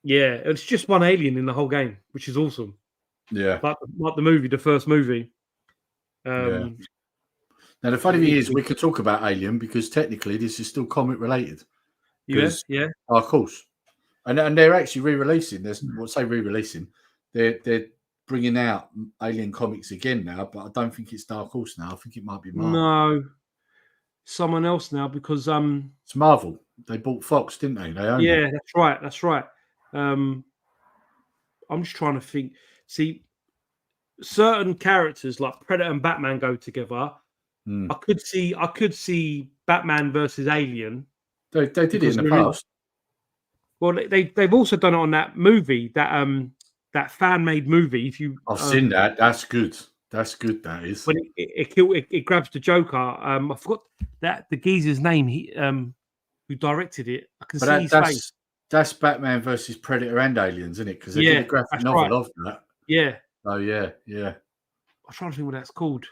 Yeah, it's just one alien in the whole game, which is awesome. Yeah, like the movie, the first movie. Yeah. Now the funny thing is, we could talk about Alien because technically this is still comic related. Yeah. Oh, of course. And they're actually re-releasing. Re-releasing. They're bringing out Alien comics again now, but I don't think it's Dark Horse now. I think it might be Marvel. No, someone else now because it's Marvel. They bought Fox, didn't they? They own it. That's right. I'm just trying to think. See, certain characters like Predator and Batman go together. I could see Batman versus Alien. They did it in the past. Well, they've also done it on that movie, that fan made movie. I've seen that. That's good. That's good. That is. When it grabs the Joker. I forgot the geezer's name. He who directed it. I can see his face. That's Batman versus Predator and Aliens, isn't it? Because they did a graphic novel of that. Yeah. Oh yeah. I'm trying to think what that's called.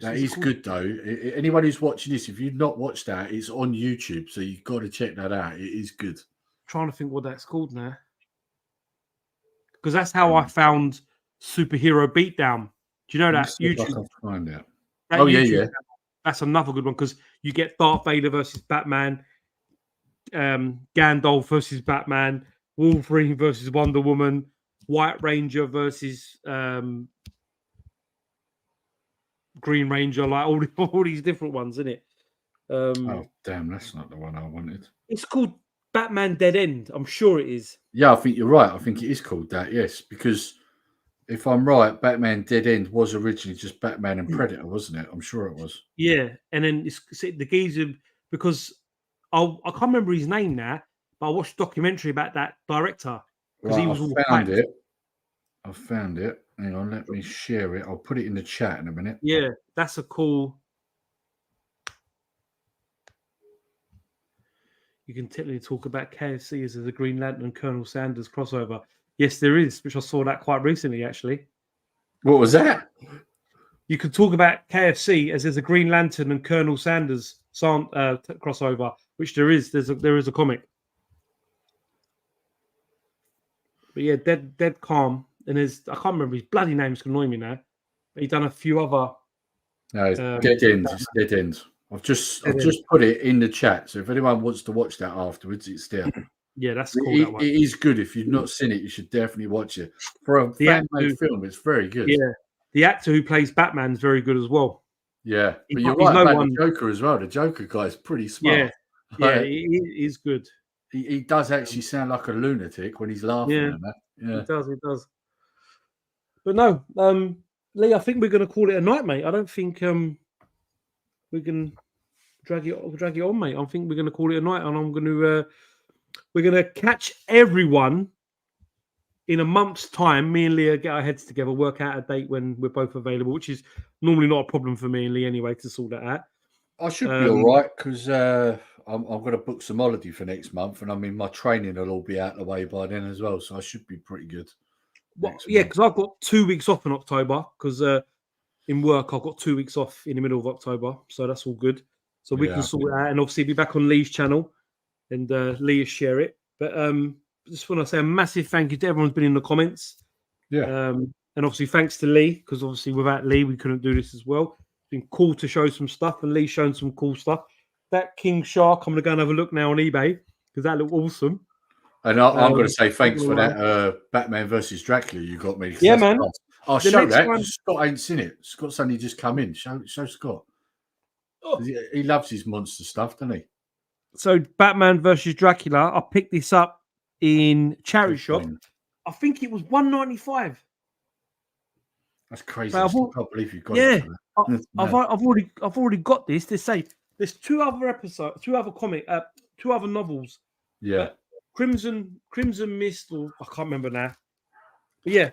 That is good though. Anyone who's watching this, if you've not watched that, it's on YouTube, so you've got to check that out. It is good. I'm trying to think what that's called now. Because that's how I found Superhero Beatdown. Do you know that YouTube? I can find out. Yeah. That's another good one because you get Darth Vader versus Batman, Gandalf versus Batman, Wolverine versus Wonder Woman, White Ranger versus Green Ranger, like all these different ones, isn't it? Oh damn, that's not the one I wanted. It's called Batman Dead End. I'm sure it is. Yeah, I think you're right. I think it is called that. Yes, because if I'm right, Batman Dead End was originally just Batman and Predator, wasn't it? I'm sure it was. Yeah, and then it's the geezer because I can't remember his name now, but I watched a documentary about that director because he was all found it. I found it. Hang on, let me share it. I'll put it in the chat in a minute. Yeah, that's a cool. You can technically talk about KFC as a Green Lantern and Colonel Sanders crossover. Yes, there is, which I saw that quite recently, actually. What was that? You can talk about KFC as there's a Green Lantern and Colonel Sanders crossover, which there is. There is a comic. But yeah, Dead Calm. And I can't remember his bloody name. It's annoying me now. But he's done a few other. No, it's Dead Ends. It's Dead Ends. I've just put it in the chat. So if anyone wants to watch that afterwards, it's there. Yeah, that's cool. It is good. If you've not seen it, you should definitely watch it. For a fan-made film, it's very good. Yeah, the actor who plays Batman is very good as well. Yeah, but you're right about the Joker as well. The Joker guy is pretty smart. Yeah, he is good. He does actually sound like a lunatic when he's laughing. Yeah, he does. But no, Lee, I think we're going to call it a night, mate. I don't think we can drag it on, mate. I think we're going to call it a night, and we're going to catch everyone in a month's time. Me and Leah get our heads together, work out a date when we're both available, which is normally not a problem for me and Lee anyway to sort that out. I should be all right because I'm going to book some holiday for next month, and I mean my training will all be out of the way by then as well, so I should be pretty good. Well, yeah, because I've got 2 weeks off in October because in work I've got 2 weeks off in the middle of October, so that's all good. so we can sort it out, and obviously be back on Lee's channel, and Lee will share it. But just want to say a massive thank you to everyone's been in the comments. Yeah. And obviously thanks to Lee, because obviously without Lee we couldn't do this as well. It's been cool to show some stuff, and Lee's shown some cool stuff. That King Shark, I'm gonna go and have a look now on eBay because that looked awesome. And I'm going to say thanks for that Batman versus Dracula you got me. Yeah, man. Nice. I'll show that. Scott ain't seen it. Scott's only just come in. Show Scott. Oh. He loves his monster stuff, doesn't he? So Batman versus Dracula, I picked this up in charity shop. I think it was $1.95. That's crazy. I can't believe you got it. I've already got this. They say there's two other novels. Yeah. Crimson Mist, or I can't remember now. But yeah.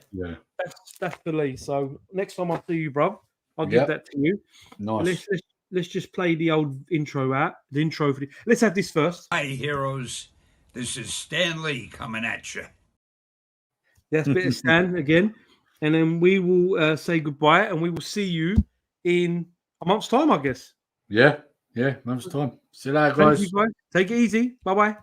That's the Lee. So next time I see you, bro, I'll give that to you. Nice. Let's just play the old intro out. The intro for let's have this first. Hi, heroes. This is Stan Lee coming at you. That's a bit of Stan again. And then we will say goodbye, and we will see you in a month's time, I guess. Yeah, month's time. See you later, guys. Thank you, guys. Take it easy. Bye-bye.